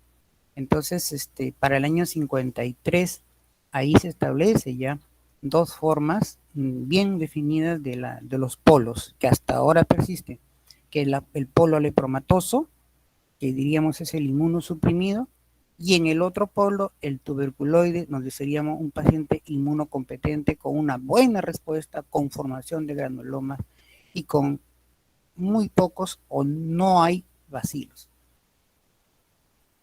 Entonces, para el año 53, ahí se establece ya dos formas bien definidas de los polos, que hasta ahora persisten, que el polo lepromatoso, que diríamos es el inmunosuprimido, y en el otro polo, el tuberculoide, donde seríamos un paciente inmunocompetente con una buena respuesta, con formación de granulomas y con muy pocos o no hay bacilos.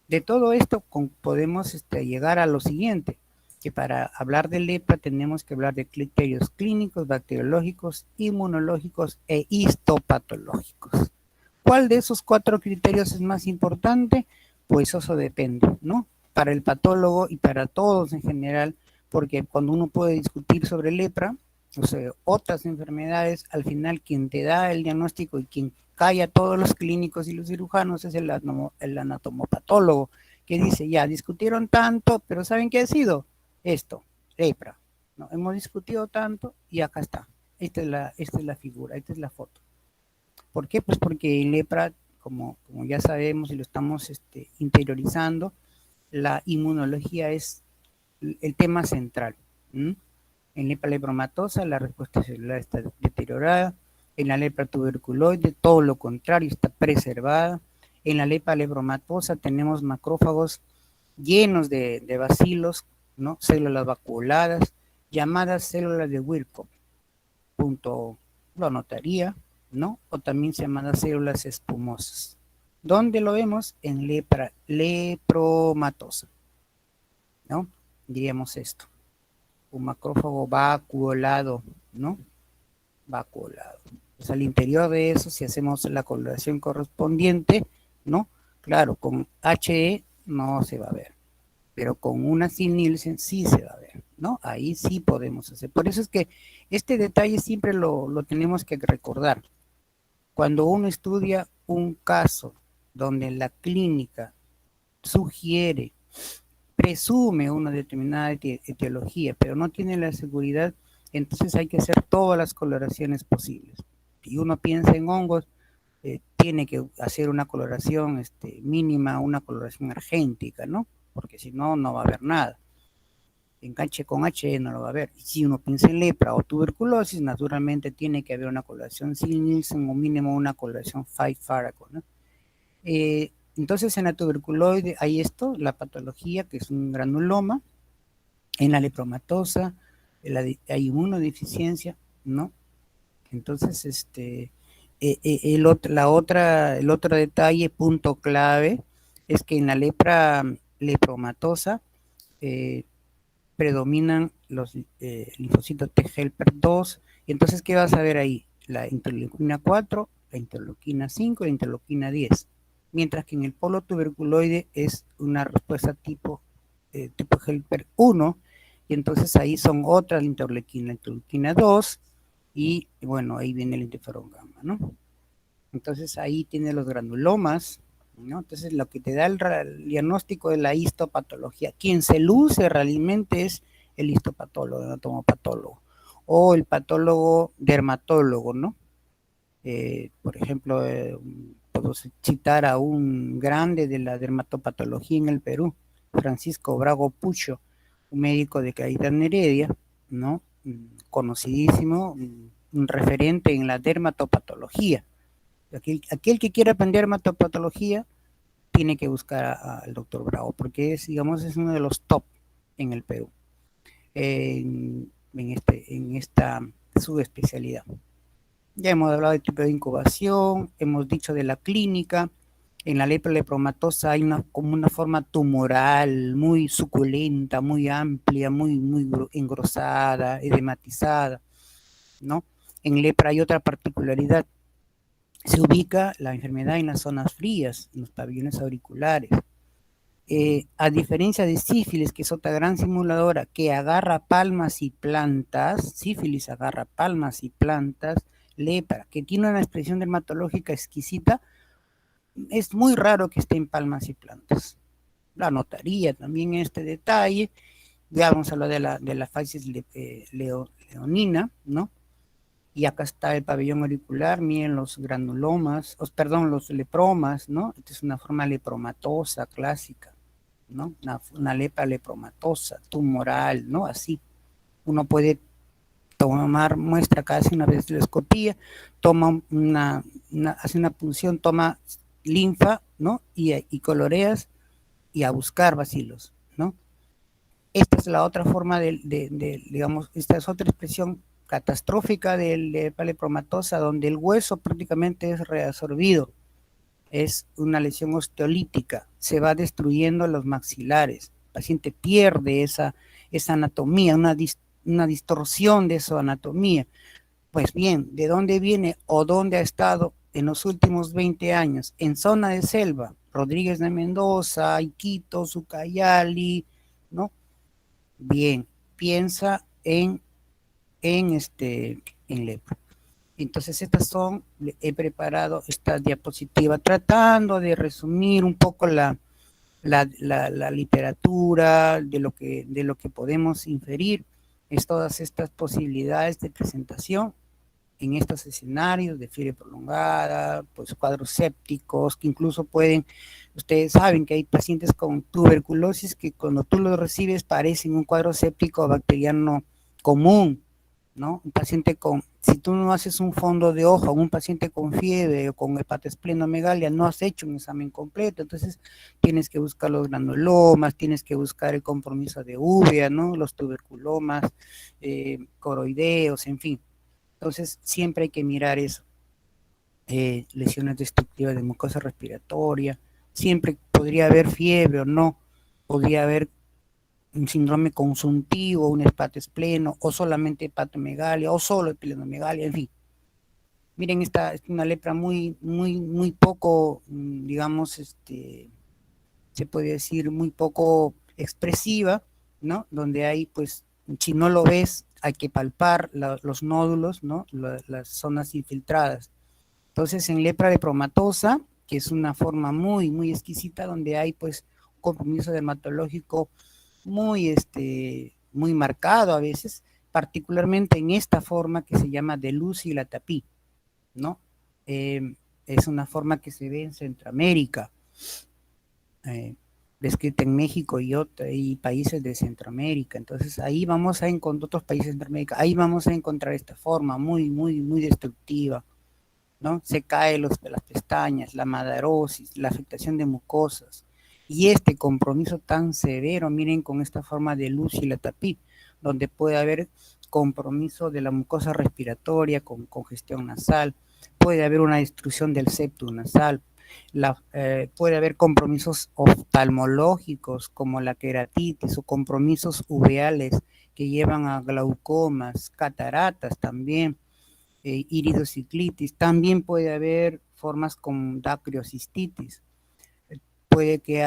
De todo esto podemos llegar a lo siguiente, que para hablar de lepra tenemos que hablar de criterios clínicos, bacteriológicos, inmunológicos e histopatológicos. ¿Cuál de esos 4 criterios es más importante? Pues eso depende, ¿no? Para el patólogo y para todos en general, porque cuando uno puede discutir sobre lepra, o sea, otras enfermedades, al final quien te da el diagnóstico y quien calla a todos los clínicos y los cirujanos es el anatomopatólogo, que dice, ya discutieron tanto, pero ¿saben qué ha sido? Esto, lepra. ¿No? Hemos discutido tanto y acá está. Esta es la figura, esta es la foto. ¿Por qué? Pues porque en lepra, como ya sabemos y lo estamos interiorizando, la inmunología es el tema central. En lepra lepromatosa la respuesta celular está deteriorada, en la lepra tuberculoide todo lo contrario, está preservada. En la lepra lepromatosa tenemos macrófagos llenos de bacilos, ¿no? Células vacuoladas, llamadas células de Wirkow. Lo anotaría, ¿no? O también llamadas células espumosas. ¿Dónde lo vemos? En lepra lepromatosa, ¿no? Diríamos esto. Un macrófago vacuolado, ¿no? va colado. Pues al interior de eso, si hacemos la coloración correspondiente, ¿no? Claro, con HE no se va a ver, pero con una sin Nielsen sí se va a ver, ¿no? Ahí sí podemos hacer. Por eso es que este detalle siempre lo tenemos que recordar. Cuando uno estudia un caso donde la clínica sugiere, presume una determinada etiología, pero no tiene la seguridad, entonces hay que hacer todas las coloraciones posibles. Si uno piensa en hongos, tiene que hacer una coloración mínima, una coloración argéntica, ¿no? Porque si no, no va a haber nada. Enganche con HE no lo va a haber. Y si uno piensa en lepra o tuberculosis, naturalmente tiene que haber una coloración sin Nielsen o mínimo una coloración 5 Faraco, ¿no? Entonces en la tuberculoide hay esto, la patología, que es un granuloma. En la lepromatosa hay inmunodeficiencia, ¿no? Entonces, el otro detalle, punto clave, es que en la lepromatosa predominan los linfocitos T helper 2, y entonces, ¿qué vas a ver ahí? La interleuquina 4, la interleuquina 5 y la interleuquina 10. Mientras que en el polo tuberculoide es una respuesta tipo helper 1, y entonces ahí son otras la interleuquina 2, y bueno, ahí viene el interferón gamma, ¿no? Entonces ahí tiene los granulomas, ¿no? Entonces lo que te da el diagnóstico de la histopatología, quien se luce realmente es el histopatólogo, el anatomopatólogo, o el patólogo dermatólogo, ¿no? Por ejemplo, puedo citar a un grande de la dermatopatología en el Perú, Francisco Brago Pucho, un médico de Caetano Heredia, ¿no? Conocidísimo, un referente en la dermatopatología. Aquel que quiera aprender dermatopatología tiene que buscar al doctor Bravo, porque es uno de los top en el Perú, en esta subespecialidad. Ya hemos hablado del tipo de incubación, hemos dicho de la clínica. En la lepra lepromatosa hay como una forma tumoral muy suculenta, muy amplia, muy engrosada, edematizada, ¿no? En lepra hay otra particularidad. Se ubica la enfermedad en las zonas frías, en los pabellones auriculares. A diferencia de sífilis, que es otra gran simuladora, que agarra palmas y plantas, sífilis agarra palmas y plantas, lepra, que tiene una expresión dermatológica exquisita, es muy raro que esté en palmas y plantas. La notaría también este detalle. Ya vamos a hablar de la facies leonina, ¿no? Y acá está el pabellón auricular, miren los granulomas, los lepromas, ¿no? Esta es una forma lepromatosa clásica, ¿no? Una lepra lepromatosa, tumoral, ¿no? Así. Uno puede tomar muestra casi una vez de la escopía, toma hace una punción, toma linfa, ¿no? Y coloreas y a buscar bacilos, ¿no? Esta es la otra forma digamos, esta es otra expresión catastrófica de lepromatosa, donde el hueso prácticamente es reabsorbido. Es una lesión osteolítica, se va destruyendo los maxilares. El paciente pierde esa anatomía, una distorsión de su anatomía. Pues bien, ¿de dónde viene o dónde ha estado en los últimos 20 años? En zona de selva, Rodríguez de Mendoza, Iquitos, Ucayali, ¿no? Bien, piensa en lepra. Entonces he preparado esta diapositiva tratando de resumir un poco la literatura, de lo que podemos inferir, es todas estas posibilidades de presentación en estos escenarios de fiebre prolongada, pues cuadros sépticos, que incluso ustedes saben que hay pacientes con tuberculosis que cuando tú los recibes parecen un cuadro séptico bacteriano común, ¿no? Un paciente si tú no haces un fondo de hoja, un paciente con fiebre o con hepatosplenomegalia, no has hecho un examen completo, entonces tienes que buscar los granulomas, tienes que buscar el compromiso de uvea, ¿no? Los tuberculomas, coroideos, en fin. Entonces siempre hay que mirar eso. Lesiones destructivas de mucosa respiratoria, siempre podría haber fiebre o no, podría haber un síndrome consuntivo, un hepatospleno, o solamente hepatomegalia, o solo esplenomegalia, en fin, Miren, esta es una lepra muy poco, digamos, se puede decir muy poco expresiva, ¿no? Donde hay, pues, si no lo ves, hay que palpar los nódulos, ¿no? Las zonas infiltradas. Entonces, en lepra lepromatosa, que es una forma muy exquisita, donde hay, pues, un compromiso dermatológico muy marcado a veces, particularmente en esta forma que se llama de luz y la tapí, ¿no? Es una forma que se ve en Centroamérica, descrita en México y países de Centroamérica. Entonces ahí vamos a encontrar otros países de Centroamérica, ahí vamos a encontrar esta forma muy destructiva, ¿no? Se caen las pestañas, la madarosis, la afectación de mucosas, y este compromiso tan severo, miren, con esta forma de luz y la tapí, donde puede haber compromiso de la mucosa respiratoria con congestión nasal, puede haber una destrucción del septo nasal, puede haber compromisos oftalmológicos como la queratitis o compromisos uveales que llevan a glaucomas, cataratas también, iridociclitis, también puede haber formas con dacriocistitis, puede que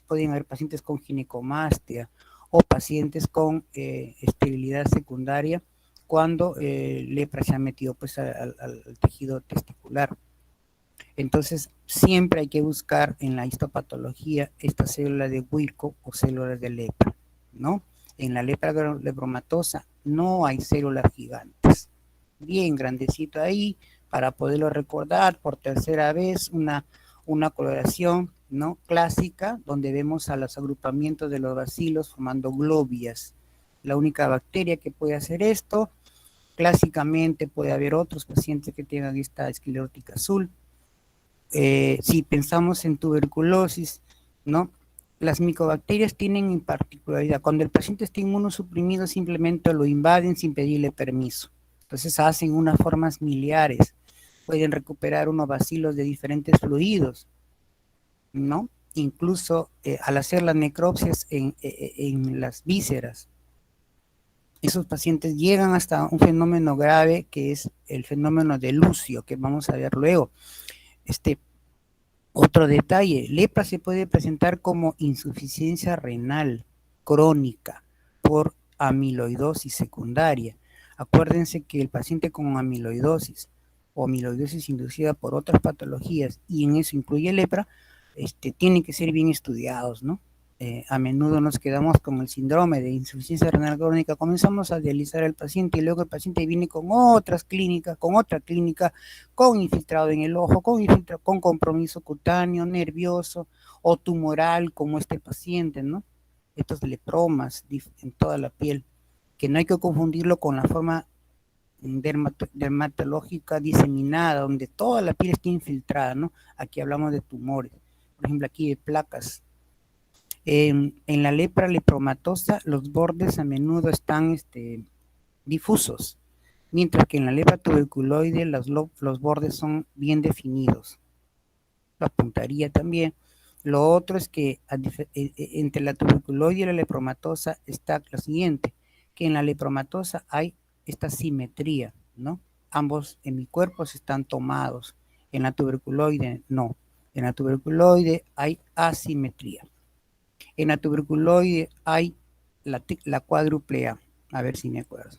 pueden haber pacientes con ginecomastia o pacientes con esterilidad secundaria cuando lepra se ha metido, pues, al tejido testicular. Entonces, siempre hay que buscar en la histopatología esta célula de Wirkow o células de lepra, ¿no? En la lepra lepromatosa no hay células gigantes. Bien grandecito ahí, para poderlo recordar por tercera vez, una coloración, ¿no?, clásica, donde vemos a los agrupamientos de los bacilos formando globias. La única bacteria que puede hacer esto, clásicamente puede haber otros pacientes que tengan esta esclerótica azul. Si pensamos en tuberculosis, ¿no?, las micobacterias tienen en particularidad, cuando el paciente está inmunosuprimido, simplemente lo invaden sin pedirle permiso. Entonces hacen unas formas miliares, pueden recuperar unos bacilos de diferentes fluidos, ¿no? Incluso al hacer las necropsias en las vísceras, esos pacientes llegan hasta un fenómeno grave que es el fenómeno de Lucio, que vamos a ver luego. Otro detalle, lepra se puede presentar como insuficiencia renal crónica por amiloidosis secundaria. Acuérdense que el paciente con amiloidosis o amiloidosis inducida por otras patologías, y en eso incluye lepra, tienen que ser bien estudiados, ¿no? A menudo nos quedamos con el síndrome de insuficiencia renal crónica, comenzamos a dializar al paciente y luego el paciente viene con otra clínica, con infiltrado en el ojo, con compromiso cutáneo, nervioso o tumoral, como este paciente, ¿no? Estos lepromas en toda la piel, que no hay que confundirlo con la forma dermatológica diseminada, donde toda la piel está infiltrada, ¿no? Aquí hablamos de tumores, por ejemplo aquí de placas. En la lepra lepromatosa los bordes a menudo están difusos, mientras que en la lepra tuberculoide los bordes son bien definidos. Lo apuntaría también. Lo otro es que entre la tuberculoide y la lepromatosa está lo siguiente, que en la lepromatosa hay esta simetría, ¿no? Ambos hemicuerpos están tomados. En la tuberculoide no. En la tuberculoide hay asimetría. En la tuberculoide hay la cuádruple A. A ver si me acuerdo.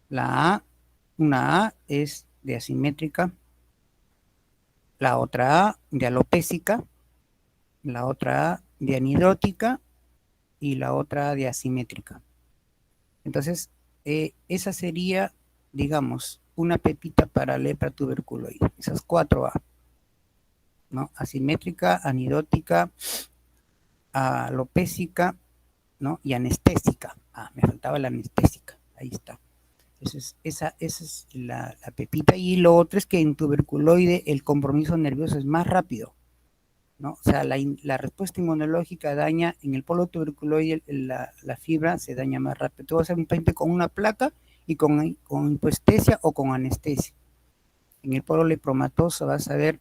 Una A es de asimétrica, la otra A de alopésica, la otra A de anidrótica y la otra A de asimétrica. Entonces, esa sería, digamos, una pepita para lepra tuberculoide. Esas 4A, ¿no? Asimétrica, anidrótica, alopésica, ¿no? Y anestésica. Me faltaba la anestésica. Ahí está. Esa es la pepita. Y lo otro es que en tuberculoide el compromiso nervioso es más rápido, ¿no? O sea, la respuesta inmunológica daña, en el polo tuberculoide la fibra se daña más rápido. Tú vas a hacer un paciente con una placa y con hipoestesia o con anestesia. En el polo lepromatoso vas a ver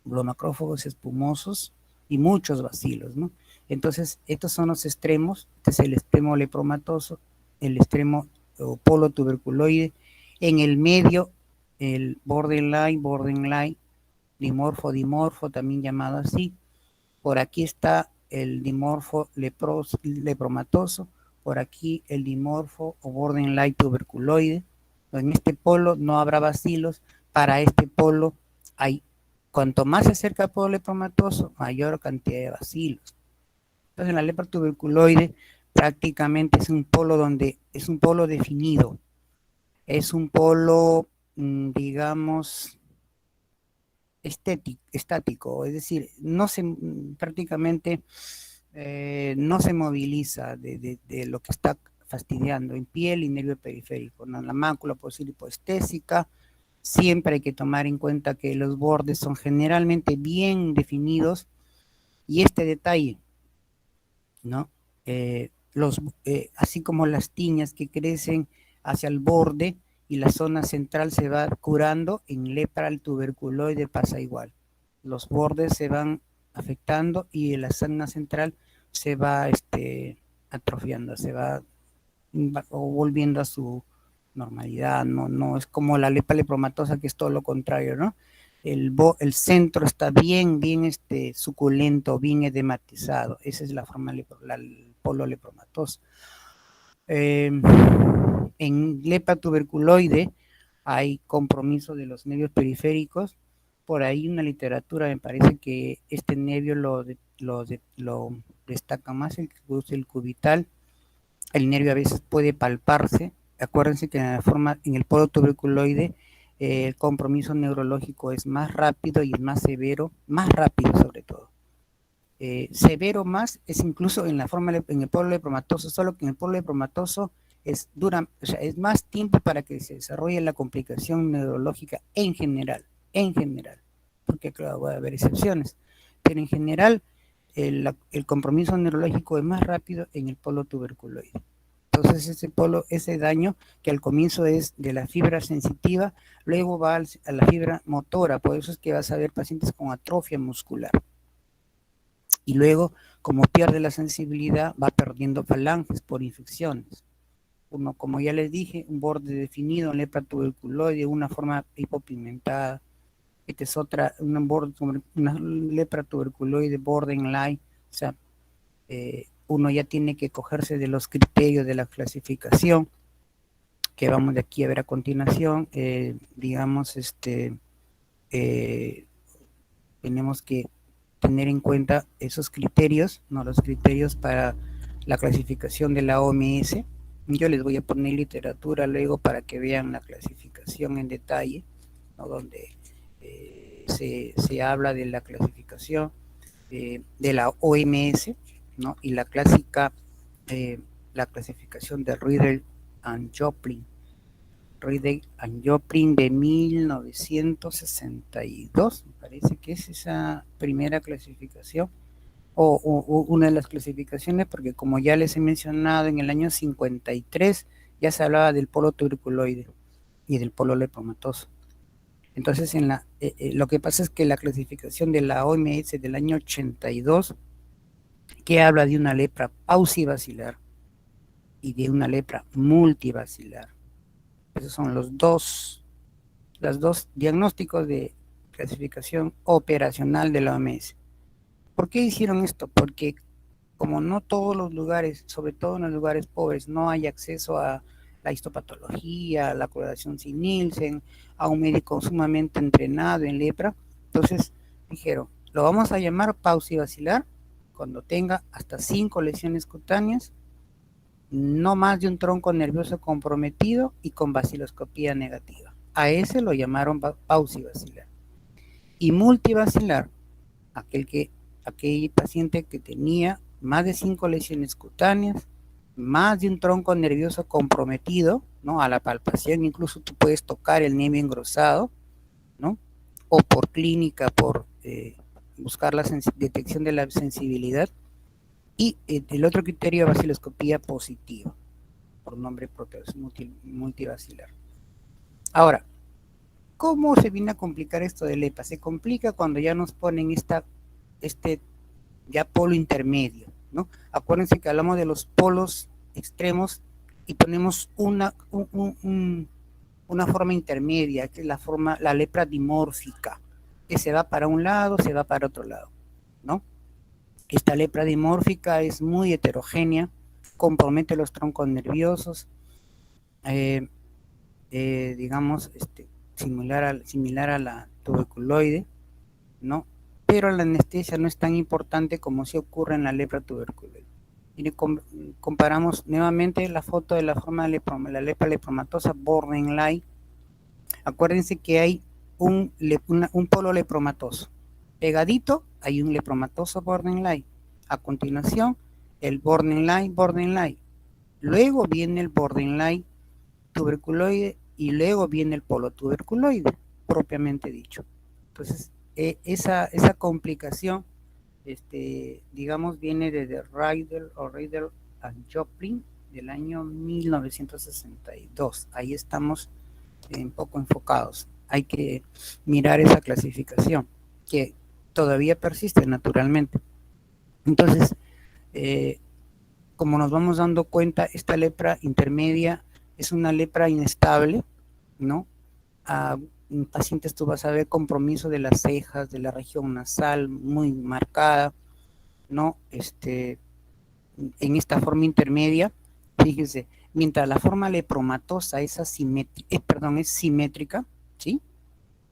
glomacrófagos espumosos y muchos bacilos, ¿no? Entonces, estos son los extremos. Este es el extremo lepromatoso, el extremo polo tuberculoide. En el medio, el borderline, dimorfo, también llamado así. Por aquí está el dimorfo lepromatoso, por aquí el dimorfo o borderline tuberculoide. En este polo no habrá bacilos, para este polo hay, cuanto más se acerca al polo lepromatoso, mayor cantidad de bacilos. Entonces, la lepra tuberculoide prácticamente es un polo definido, es un polo, digamos, estático, es decir, prácticamente no se moviliza de lo que está fastidiando en piel y nervio periférico, ¿no? La mácula puede ser hipoestésica. Siempre hay que tomar en cuenta que los bordes son generalmente bien definidos, y este detalle, ¿no? Así como las tiñas que crecen hacia el borde y la zona central se va curando, en lepra el tuberculoide pasa igual. Los bordes se van afectando y la zona central se va atrofiando, se va volviendo a su normalidad. No es como la lepra lepromatosa, que es todo lo contrario, ¿no? El centro está bien suculento, bien edematizado. Esa es la forma el polo lepromatoso. En lepra tuberculoide hay compromiso de los nervios periféricos. Por ahí una literatura me parece que este nervio lo destaca más, el cubital. El nervio a veces puede palparse. Acuérdense que en el polo tuberculoide el compromiso neurológico es más rápido y es más severo, más rápido sobre todo. Severo más es incluso en el polo lepromatoso, solo que en el polo lepromatoso es más tiempo para que se desarrolle la complicación neurológica en general, porque claro, va a haber excepciones, pero en general el compromiso neurológico es más rápido en el polo tuberculoide. Entonces ese daño, que al comienzo es de la fibra sensitiva, luego va a la fibra motora. Por eso es que vas a ver pacientes con atrofia muscular. Y luego, como pierde la sensibilidad, va perdiendo falanges por infecciones. Uno, como ya les dije, un borde definido en lepra tuberculoide, una forma hipopigmentada. Esta es una lepra tuberculoide borderline. O sea, uno ya tiene que cogerse de los criterios de la clasificación que vamos de aquí a ver a continuación. Tenemos que tener en cuenta esos criterios, ¿no? Los criterios para la clasificación de la OMS. Yo les voy a poner literatura luego para que vean la clasificación en detalle, ¿no? Donde se habla de la clasificación de la OMS, ¿no? Y la clasificación de Riedel and Joplin de 1962, me parece que es esa primera clasificación, o una de las clasificaciones, porque como ya les he mencionado, en el año 53 ya se hablaba del polo tuberculoide y del polo lepromatoso. Entonces, lo que pasa es que la clasificación de la OMS del año 82, que habla de una lepra paucibacilar y de una lepra multibacilar. Esos son los dos diagnósticos de clasificación operacional de la OMS. ¿Por qué hicieron esto? Porque como no todos los lugares, sobre todo en los lugares pobres, no hay acceso a la histopatología, a la coloración sin Nielsen, a un médico sumamente entrenado en lepra, entonces dijeron, lo vamos a llamar paucibacilar cuando tenga hasta 5 lesiones cutáneas, no más de un tronco nervioso comprometido y con baciloscopía negativa. A ese lo llamaron paucibacilar. Y multibacilar, aquel paciente que tenía más de 5 lesiones cutáneas, más de un tronco nervioso comprometido, ¿no? A la palpación incluso tú puedes tocar el nervio engrosado, ¿no? O por clínica, por buscar la detección de la sensibilidad. Y el otro criterio, baciloscopía positiva, por nombre propio, es multibacilar. Ahora, ¿cómo se viene a complicar esto de lepra? Se complica cuando ya nos ponen ya polo intermedio, ¿no? Acuérdense que hablamos de los polos extremos y ponemos un una forma intermedia, que es la lepra dimórfica, que se va para un lado, se va para otro lado, ¿no? Esta lepra dimórfica es muy heterogénea, compromete los troncos nerviosos, digamos, similar a la tuberculoide, ¿no? Pero la anestesia no es tan importante como si ocurre en la lepra tuberculoide. Y comparamos nuevamente la foto de la forma de la lepra lepromatosa borderline. Acuérdense que hay un polo lepromatoso. Pegadito hay un lepromatoso borderline. A continuación, el borderline. Luego viene el borderline tuberculoide y luego viene el polo tuberculoide, propiamente dicho. Entonces, esa complicación, digamos, viene de Riedel and Joplin del año 1962. Ahí estamos un poco enfocados. Hay que mirar esa clasificación, que todavía persiste naturalmente. Entonces, como nos vamos dando cuenta, esta lepra intermedia es una lepra inestable, ¿no? En pacientes tú vas a ver compromiso de las cejas, de la región nasal muy marcada, ¿no? En esta forma intermedia, fíjense, mientras la forma lepromatosa es simétrica, ¿sí?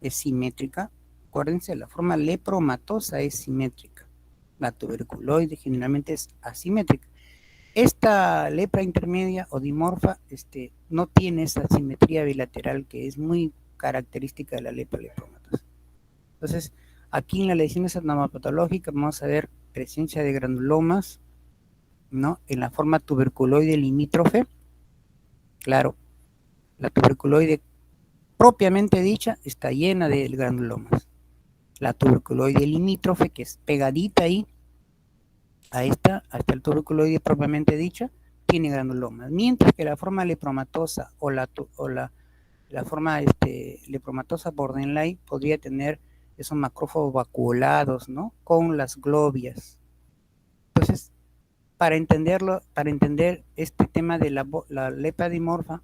Es simétrica. Acuérdense, la forma lepromatosa es simétrica. La tuberculoide generalmente es asimétrica. Esta lepra intermedia o dimorfa no tiene esa simetría bilateral que es muy característica de la lepra lepromatosa. Entonces, aquí en las lesiones adenopatológicas vamos a ver presencia de granulomas, ¿no? En la forma tuberculoide limítrofe. Claro, la tuberculoide propiamente dicha está llena de granulomas. La tuberculoide limítrofe, que es pegadita ahí, hasta el tuberculoide propiamente dicha, tiene granulomas. Mientras que la forma lepromatosa o la forma lepromatosa borderline podría tener esos macrófagos vacuolados, ¿no? Con las globias. Entonces, para entender este tema de la lepra dimorfa,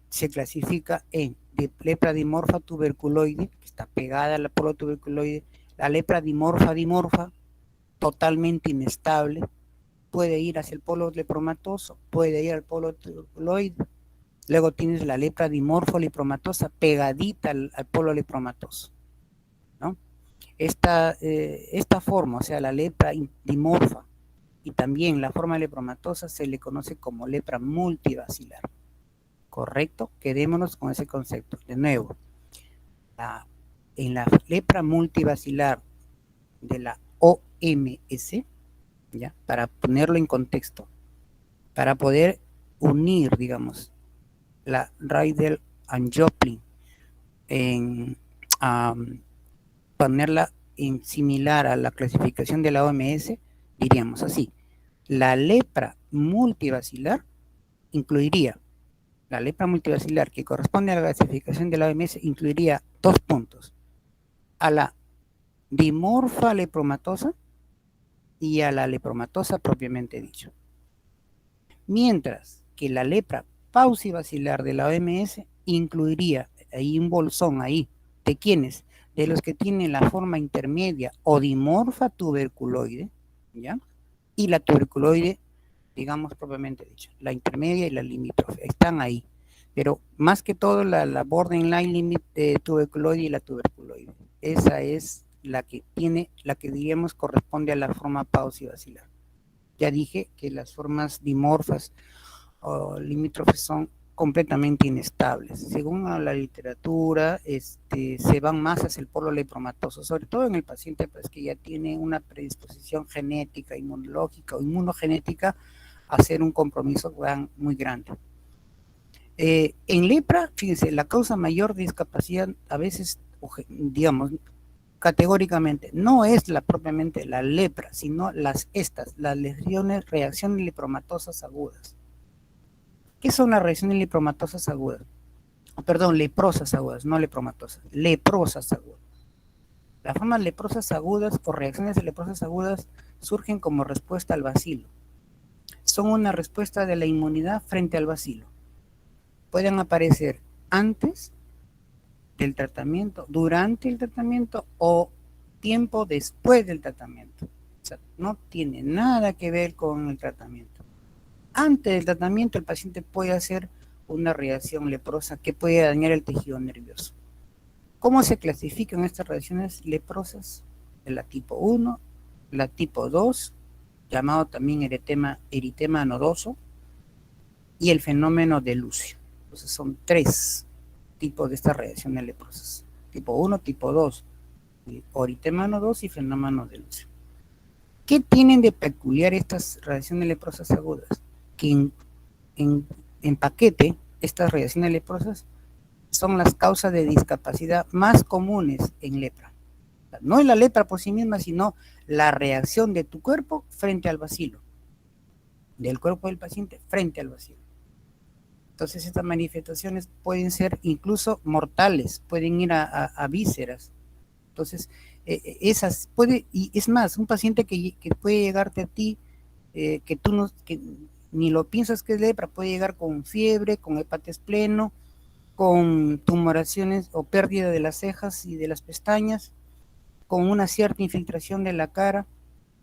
se clasifica en lepra dimorfa tuberculoide, que está pegada al polo tuberculoide, la lepra dimorfa, totalmente inestable, puede ir hacia el polo lepromatoso, puede ir al polo tuberculoide. Luego tienes la lepra dimorfo lepromatosa pegadita al polo lepromatoso, ¿no? Esta forma, o sea, la lepra dimorfa y también la forma lepromatosa se le conoce como lepra multivacilar. ¿Correcto? Quedémonos con ese concepto. De nuevo, en la lepra multivacilar de la OMS, ¿ya? Para ponerlo en contexto, para poder unir, digamos, la Riedel and Joplin, ponerla en similar a la clasificación de la OMS, diríamos así: la lepra multivacilar incluiría, la lepra multivacilar que corresponde a la clasificación de la OMS incluiría 2 puntos: a la dimorfa lepromatosa y a la lepromatosa propiamente dicho. Mientras que la lepra paucivacilar de la OMS incluiría ahí un bolsón ahí, ¿de quiénes? De los que tienen la forma intermedia o dimorfa tuberculoide, ¿ya? Y la tuberculoide, digamos propiamente dicho, la intermedia y la limítrofe, están ahí. Pero más que todo la borderline tuberculoide y la tuberculoide. Esa es la que diríamos corresponde a la forma paucivacilar. Ya dije que las formas dimorfas o limítrofes son completamente inestables. Según la literatura, se van más hacia el polo lepromatoso, sobre todo en el paciente pues, que ya tiene una predisposición genética, inmunológica o inmunogenética a hacer un compromiso muy grande. En lepra, fíjense, la causa mayor de discapacidad a veces, digamos, categóricamente, no es propiamente la lepra, sino las lesiones, reacciones lepromatosas agudas. ¿Qué son las reacciones lepromatosas agudas? Perdón, leprosas agudas, no lepromatosas, leprosas agudas. Las formas leprosas agudas o reacciones leprosas agudas surgen como respuesta al bacilo. Son una respuesta de la inmunidad frente al bacilo. Pueden aparecer antes del tratamiento, durante el tratamiento o tiempo después del tratamiento. O sea, no tiene nada que ver con el tratamiento. Antes del tratamiento el paciente puede hacer una reacción leprosa que puede dañar el tejido nervioso. ¿Cómo se clasifican estas reacciones leprosas? La tipo 1, la tipo 2, llamado también eritema nodoso, y el fenómeno de Lucio. Entonces son 3 tipos de estas reacciones leprosas. Tipo 1, tipo 2, eritema nodoso y fenómeno de Lucio. ¿Qué tienen de peculiar estas reacciones leprosas agudas? Que en paquete, estas reacciones leprosas son las causas de discapacidad más comunes en lepra. No es la lepra por sí misma, sino la reacción de tu cuerpo frente al bacilo, del cuerpo del paciente frente al bacilo. Entonces estas manifestaciones pueden ser incluso mortales, pueden ir a vísceras. Entonces, esas puede, y es más, un paciente que puede llegarte a ti, que tú no, que ni lo piensas que es lepra, puede llegar con fiebre, con hepates pleno, con tumoraciones o pérdida de las cejas y de las pestañas, con una cierta infiltración de la cara,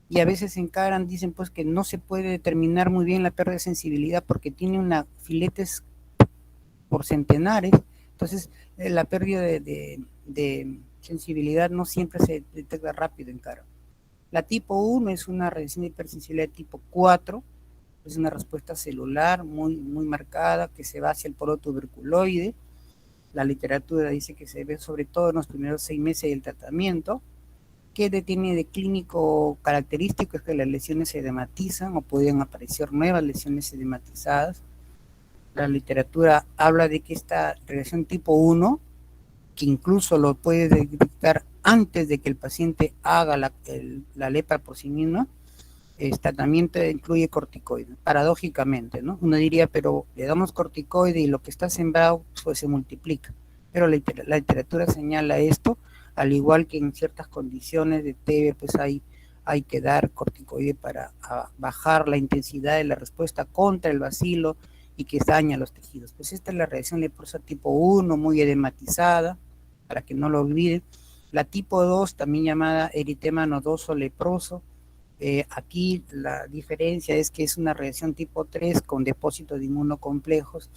y a veces encaran, dicen pues que no se puede determinar muy bien la pérdida de sensibilidad porque tiene una filetes por centenares. Entonces la pérdida de sensibilidad no siempre se detecta rápido en cara. La tipo 1 es una reacción de hipersensibilidad tipo 4, es una respuesta celular muy marcada que se va hacia el polo tuberculoide. La literatura dice que se ve sobre todo en los primeros 6 meses del tratamiento. ¿Qué tiene de clínico característico? Es que las lesiones se edematizan o pueden aparecer nuevas lesiones edematizadas. La literatura habla de que esta reacción tipo 1, que incluso lo puede detectar antes de que el paciente haga la lepra por sí misma, el tratamiento incluye corticoides, paradójicamente, ¿no? Uno diría, pero le damos corticoide y lo que está sembrado pues se multiplica. Pero la literatura señala esto, al igual que en ciertas condiciones de TB, pues hay que dar corticoide para bajar la intensidad de la respuesta contra el bacilo y que daña los tejidos. Pues esta es la reacción leprosa tipo 1, muy edematizada, para que no lo olviden. La tipo 2, también llamada eritema nodoso leproso, aquí la diferencia es que es una reacción tipo 3 con depósito de inmunocomplejos.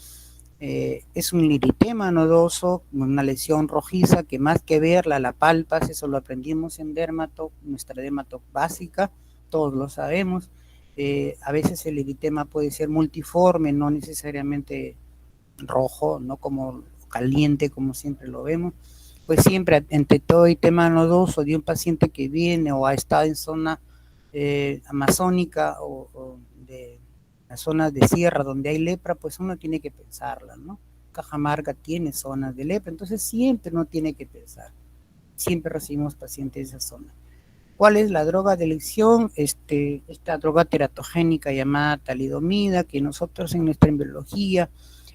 Es un eritema nodoso, una lesión rojiza que más que verla la palpas, eso lo aprendimos en dermato, nuestra dermato básica, todos lo sabemos. A veces el eritema puede ser multiforme, no necesariamente rojo, no como caliente como siempre lo vemos. Pues siempre entre todo eritema nodoso de un paciente que viene o ha estado en zona amazónica o de las zonas de sierra donde hay lepra, pues uno tiene que pensarla, ¿no? Cajamarca tiene zonas de lepra, entonces siempre uno tiene que pensar. Siempre recibimos pacientes de esa zona. ¿Cuál es la droga de elección? Esta droga teratogénica llamada talidomida, que nosotros en nuestra embriología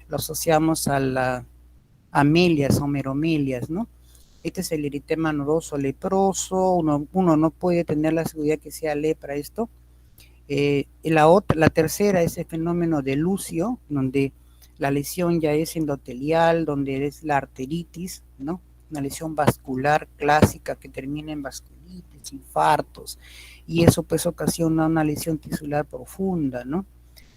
lo asociamos a la amelias o meromelias, ¿no? Este es el eritema nodoso leproso, uno no puede tener la seguridad que sea lepra esto. La tercera es el fenómeno de Lucio, donde la lesión ya es endotelial, donde es la arteritis, ¿no? Una lesión vascular clásica que termina en vasculitis, infartos, y eso pues ocasiona una lesión tisular profunda, ¿no?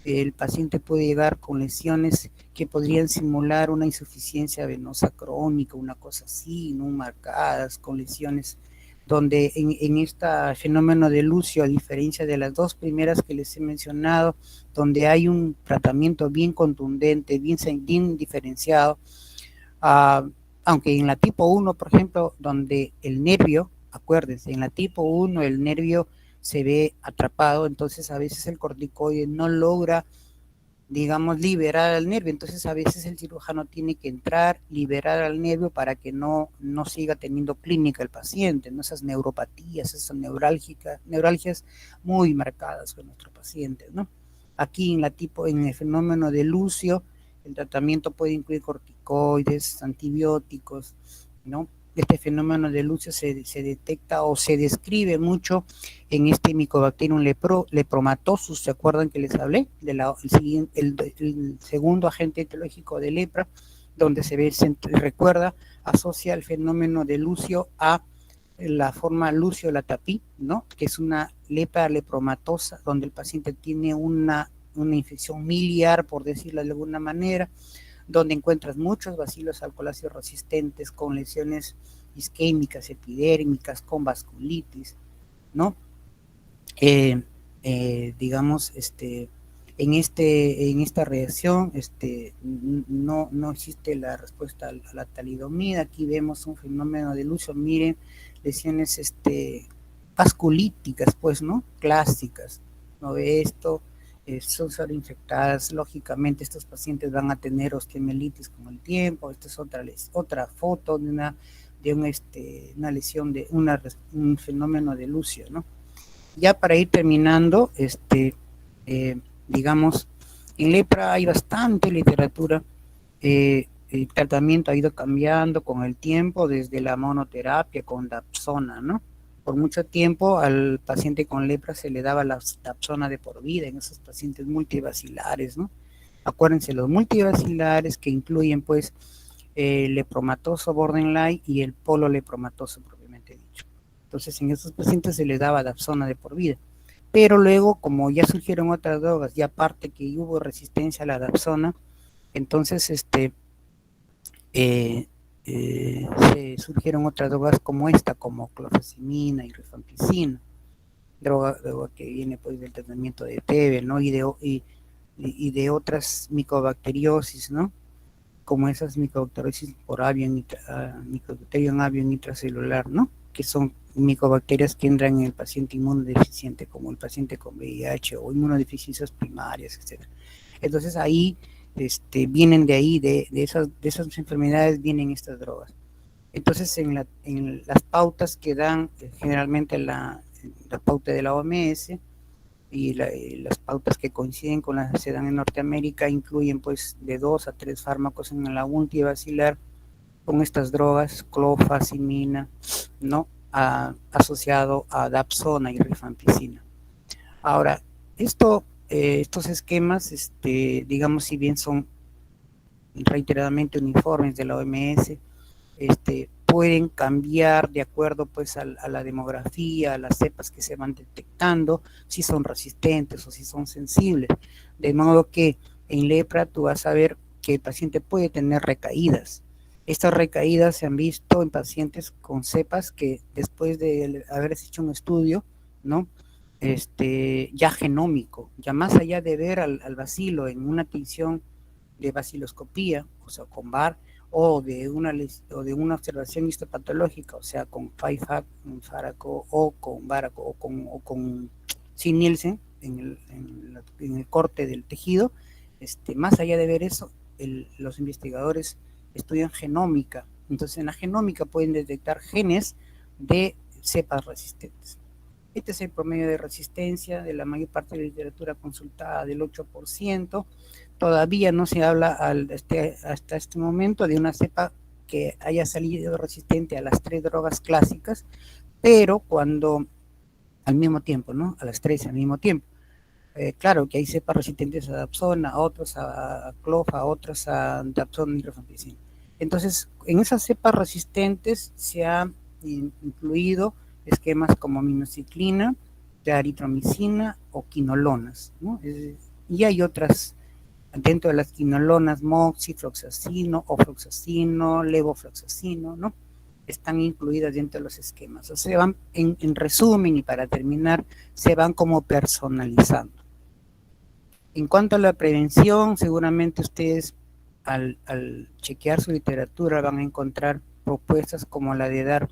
El paciente puede llegar con lesiones que podrían simular una insuficiencia venosa crónica, una cosa así, no marcadas, con lesiones donde en este fenómeno de Lucio, a diferencia de las 2 primeras que les he mencionado, donde hay un tratamiento bien contundente, bien diferenciado, aunque en la tipo 1, por ejemplo, donde el nervio, acuérdense, en la tipo 1 el nervio se ve atrapado, entonces a veces el corticoide no logra, digamos, liberar al nervio, entonces a veces el cirujano tiene que entrar, liberar al nervio para que no siga teniendo clínica el paciente, ¿no? Esas neuropatías, esas neuralgias muy marcadas con nuestro paciente, ¿no? Aquí en el fenómeno de Lucio, el tratamiento puede incluir corticoides, antibióticos, ¿no? Este fenómeno de Lucio se detecta o se describe mucho en este Mycobacterium lepromatosus. ¿Se acuerdan que les hablé? El segundo agente etiológico de lepra, donde se ve, recuerda, asocia el fenómeno de Lucio a la forma Lucio Latapí, ¿no? Que es una lepra lepromatosa, donde el paciente tiene una infección miliar, por decirlo de alguna manera, donde encuentras muchos bacilos alcoholáceos resistentes con lesiones isquémicas, epidérmicas, con vasculitis, ¿no? Digamos, en esta reacción no existe la respuesta a la talidomida. Aquí vemos un fenómeno de Lucio, miren, lesiones vasculíticas, pues, ¿no? Clásicas, ¿no ve esto? Son sobreinfectadas, lógicamente estos pacientes van a tener osteomielitis con el tiempo. Esta es otra foto de una lesión, de un fenómeno de Lucio, ¿no? Ya para ir terminando, digamos, en lepra hay bastante literatura. El tratamiento ha ido cambiando con el tiempo, desde la monoterapia con dapsona, ¿no? Por mucho tiempo al paciente con lepra se le daba la dapsona de por vida en esos pacientes multivacilares, ¿no? Acuérdense, los multivacilares que incluyen, pues, el lepromatoso borderline y el pololepromatoso propiamente dicho. Entonces, en esos pacientes se les daba dapsona de por vida. Pero luego, como ya surgieron otras drogas, y aparte que hubo resistencia a la dapsona, entonces se surgieron otras drogas como esta, como clofazimina y rifampicina, droga que viene pues del tratamiento de TB, ¿no? Y de otras micobacteriosis, ¿no? Como esas micobacteriosis por Mycobacterium avium intracelular, ¿no? Que son micobacterias que entran en el paciente inmunodeficiente, como el paciente con VIH o inmunodeficiencias primarias, etc. Entonces ahí vienen de ahí, de esas enfermedades vienen estas drogas. Entonces en las pautas que dan generalmente la pauta de la OMS y las pautas que coinciden con las que se dan en Norteamérica incluyen pues de 2 a 3 fármacos en la multivacilar con estas drogas, clofazimina, ¿no? Asociado a dapsona y rifampicina. Ahora, estos esquemas, digamos, si bien son reiteradamente uniformes de la OMS, pueden cambiar de acuerdo pues a la demografía, a las cepas que se van detectando, si son resistentes o si son sensibles. De modo que en lepra tú vas a ver que el paciente puede tener recaídas. Estas recaídas se han visto en pacientes con cepas que después de haberse hecho un estudio, ¿no? Ya genómico, ya más allá de ver al bacilo en una tinción de baciloscopía, o sea, con VAR, o de una observación histopatológica, o sea, con FIFAC, con Faraco, o con Baraco, o con Nielsen en el corte del tejido. Más allá de ver eso, los investigadores estudian genómica. Entonces, en la genómica pueden detectar genes de cepas resistentes. Este es el promedio de resistencia de la mayor parte de la literatura consultada, del 8%. Todavía no se habla hasta este momento de una cepa que haya salido resistente a las 3 drogas clásicas, pero cuando al mismo tiempo, ¿no? A las 3 al mismo tiempo. Claro que hay cepas resistentes a dapsona, a otros a clofa, a otras a dapsona y rifampicina. Entonces, en esas cepas resistentes se ha incluido esquemas como minociclina, eritromicina o quinolonas, ¿no? Y hay otras dentro de las quinolonas, moxifloxacino, ofloxacino, levofloxacino, ¿no? Están incluidas dentro de los esquemas. O sea, se van, en resumen y para terminar, se van como personalizando. En cuanto a la prevención, seguramente ustedes al chequear su literatura van a encontrar propuestas como la de dar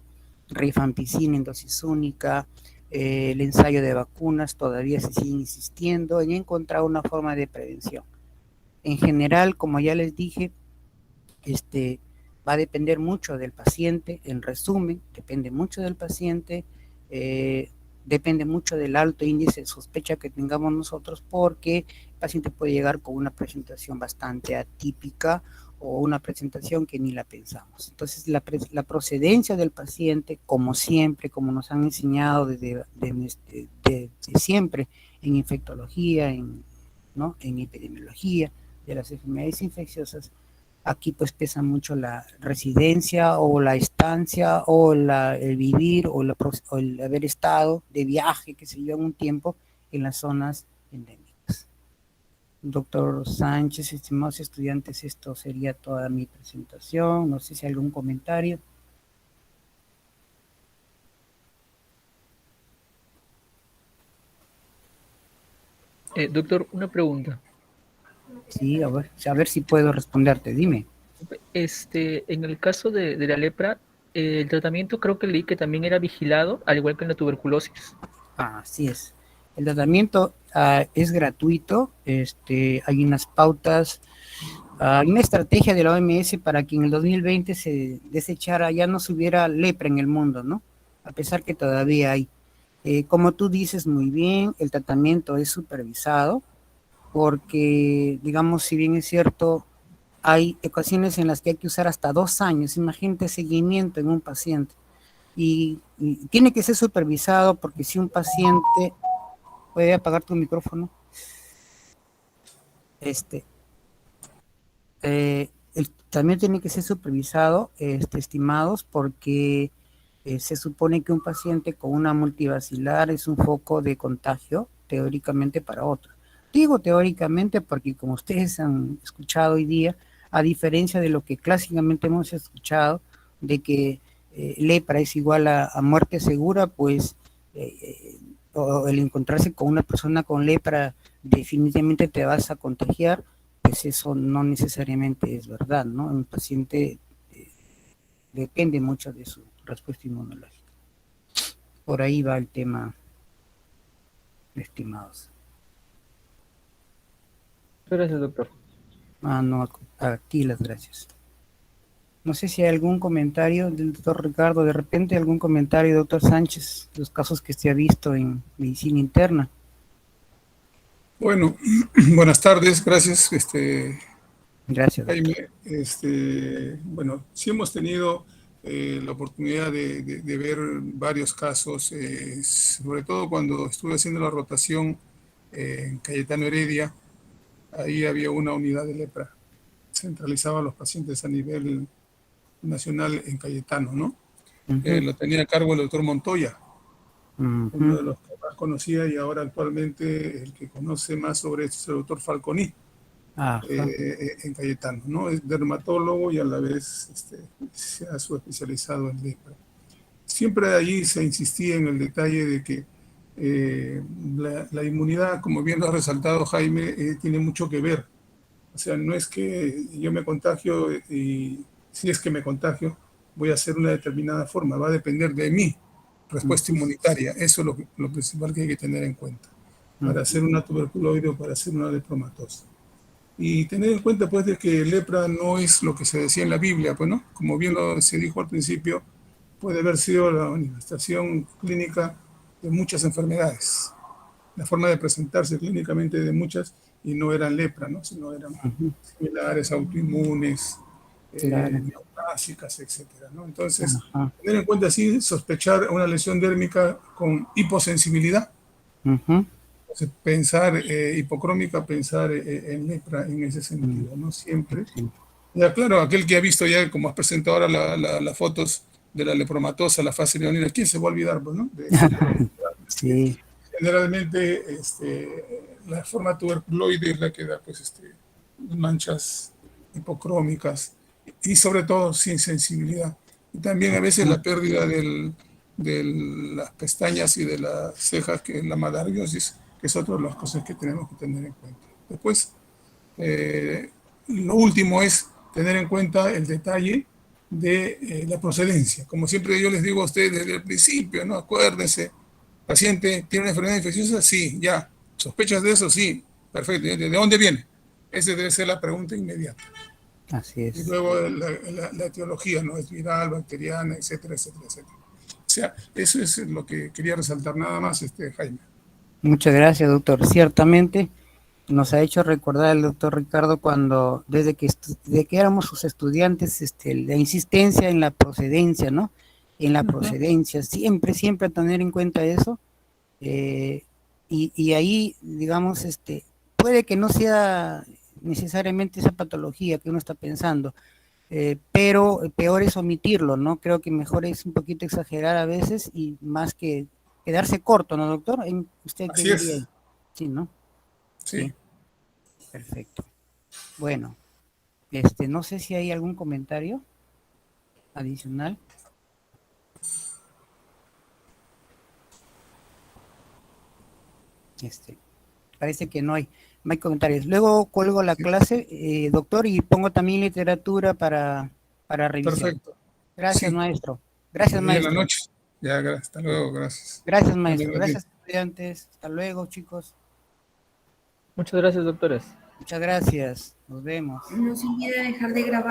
rifampicina en dosis única, el ensayo de vacunas, todavía se sigue insistiendo en encontrar una forma de prevención. En general, como ya les dije, va a depender mucho del paciente, en resumen, depende mucho del paciente, depende mucho del alto índice de sospecha que tengamos nosotros, porque el paciente puede llegar con una presentación bastante atípica o una presentación que ni la pensamos. Entonces, la procedencia del paciente, como siempre, como nos han enseñado desde siempre, en infectología, ¿no? En epidemiología de las enfermedades infecciosas, Aquí pues pesa mucho la residencia o la estancia o el vivir o el haber estado de viaje, que se yo, en un tiempo en las zonas endémicas. Doctor Sánchez, estimados estudiantes, esto sería toda mi presentación. No sé si hay algún comentario. Doctor, una pregunta. Sí, a ver si puedo responderte, dime. En el caso de la lepra, el tratamiento creo que leí que también era vigilado, al igual que en la tuberculosis. Así es. El tratamiento es gratuito, hay unas pautas, hay una estrategia de la OMS para que en el 2020 se desechara, ya no se hubiera lepra en el mundo, ¿no? A pesar que todavía hay. Como tú dices muy bien, el tratamiento es supervisado, porque, digamos, si bien es cierto, hay ocasiones en las que hay que usar hasta 2 años, imagínate seguimiento en un paciente, y tiene que ser supervisado, porque si un paciente, ¿puede apagar tu micrófono? También tiene que ser supervisado, estimados, porque se supone que un paciente con una multivacilar es un foco de contagio, teóricamente, para otro. Digo teóricamente porque, como ustedes han escuchado hoy día, a diferencia de lo que clásicamente hemos escuchado, de que lepra es igual a muerte segura, pues o el encontrarse con una persona con lepra definitivamente te vas a contagiar, pues eso no necesariamente es verdad, ¿no? Un paciente depende mucho de su respuesta inmunológica. Por ahí va el tema, estimados. Gracias, doctor. No, a ti las gracias. No sé si hay algún comentario del doctor Ricardo, de repente algún comentario, doctor Sánchez, los casos que se ha visto en medicina interna. Bueno, buenas tardes, gracias. Gracias. Jaime, bueno, sí hemos tenido la oportunidad de ver varios casos, sobre todo cuando estuve haciendo la rotación en Cayetano Heredia. Ahí había una unidad de lepra, centralizaba a los pacientes a nivel nacional en Cayetano, ¿no? Lo tenía a cargo el doctor Montoya, uno de los que más conocía, y ahora actualmente el que conoce más sobre esto es el doctor Falconi, en Cayetano, ¿no? Es dermatólogo y a la vez se ha subespecializado en lepra. Siempre allí se insistía en el detalle de que la inmunidad, como bien lo ha resaltado Jaime, tiene mucho que ver. O sea, no es que yo me contagio y si es que me contagio, voy a hacer una determinada forma, va a depender de mi respuesta inmunitaria. Eso es lo principal que hay que tener en cuenta para hacer una tuberculoide o para hacer una lepromatosa. Y tener en cuenta, pues, de que lepra no es lo que se decía en la Biblia, pues, ¿no? Como bien se dijo al principio, puede haber sido la manifestación clínica de muchas enfermedades, la forma de presentarse clínicamente de muchas, y no eran lepra, ¿no? Sino eran similares, autoinmunes, neoplásicas, etcétera, ¿no? Entonces, tener en cuenta así, sospechar una lesión dérmica con hiposensibilidad, entonces, pensar hipocrómica, pensar en lepra en ese sentido, ¿no? Siempre. Ya, claro, aquel que ha visto ya, como has presentado ahora las fotos de la lepromatosa, la fase leonina, ¿quién se va a olvidar, pues, no? Sí. Generalmente, la forma tuberculoide es la que da, pues, manchas hipocrómicas y sobre todo sin sensibilidad. Y también a veces la pérdida de las pestañas y de las cejas, que es la malargiosis, que es otra de las cosas que tenemos que tener en cuenta. Después, lo último es tener en cuenta el detalle de la procedencia. Como siempre yo les digo a ustedes desde el principio, ¿no? Acuérdense, paciente tiene una enfermedad infecciosa, sí, ya. ¿Sospechas de eso? Sí, perfecto. ¿De dónde viene? Esa debe ser la pregunta inmediata. Así es. Y luego la etiología, ¿no? Es viral, bacteriana, etcétera, etcétera, etcétera. O sea, eso es lo que quería resaltar nada más, Jaime. Muchas gracias, doctor. Ciertamente nos ha hecho recordar el doctor Ricardo cuando, desde que éramos sus estudiantes, la insistencia en la procedencia, ¿no? En la procedencia, siempre tener en cuenta eso. Y ahí, digamos, puede que no sea necesariamente esa patología que uno está pensando. Pero peor es omitirlo, ¿no? Creo que mejor es un poquito exagerar a veces y más que quedarse corto, ¿no, doctor? ¿Usted qué Así diría? es. Sí, ¿no? Sí. Perfecto. Bueno, no sé si hay algún comentario adicional. Parece que no hay comentarios. Luego cuelgo la clase, doctor, y pongo también literatura para revisar. Perfecto. Gracias, Sí. maestro. Gracias, En maestro. la noche. Ya, hasta luego, gracias. Gracias, maestro. Buenas noches. Gracias, estudiantes. Hasta luego, chicos. Muchas gracias, doctores. Muchas gracias. Nos vemos. No se olvide dejar de grabar.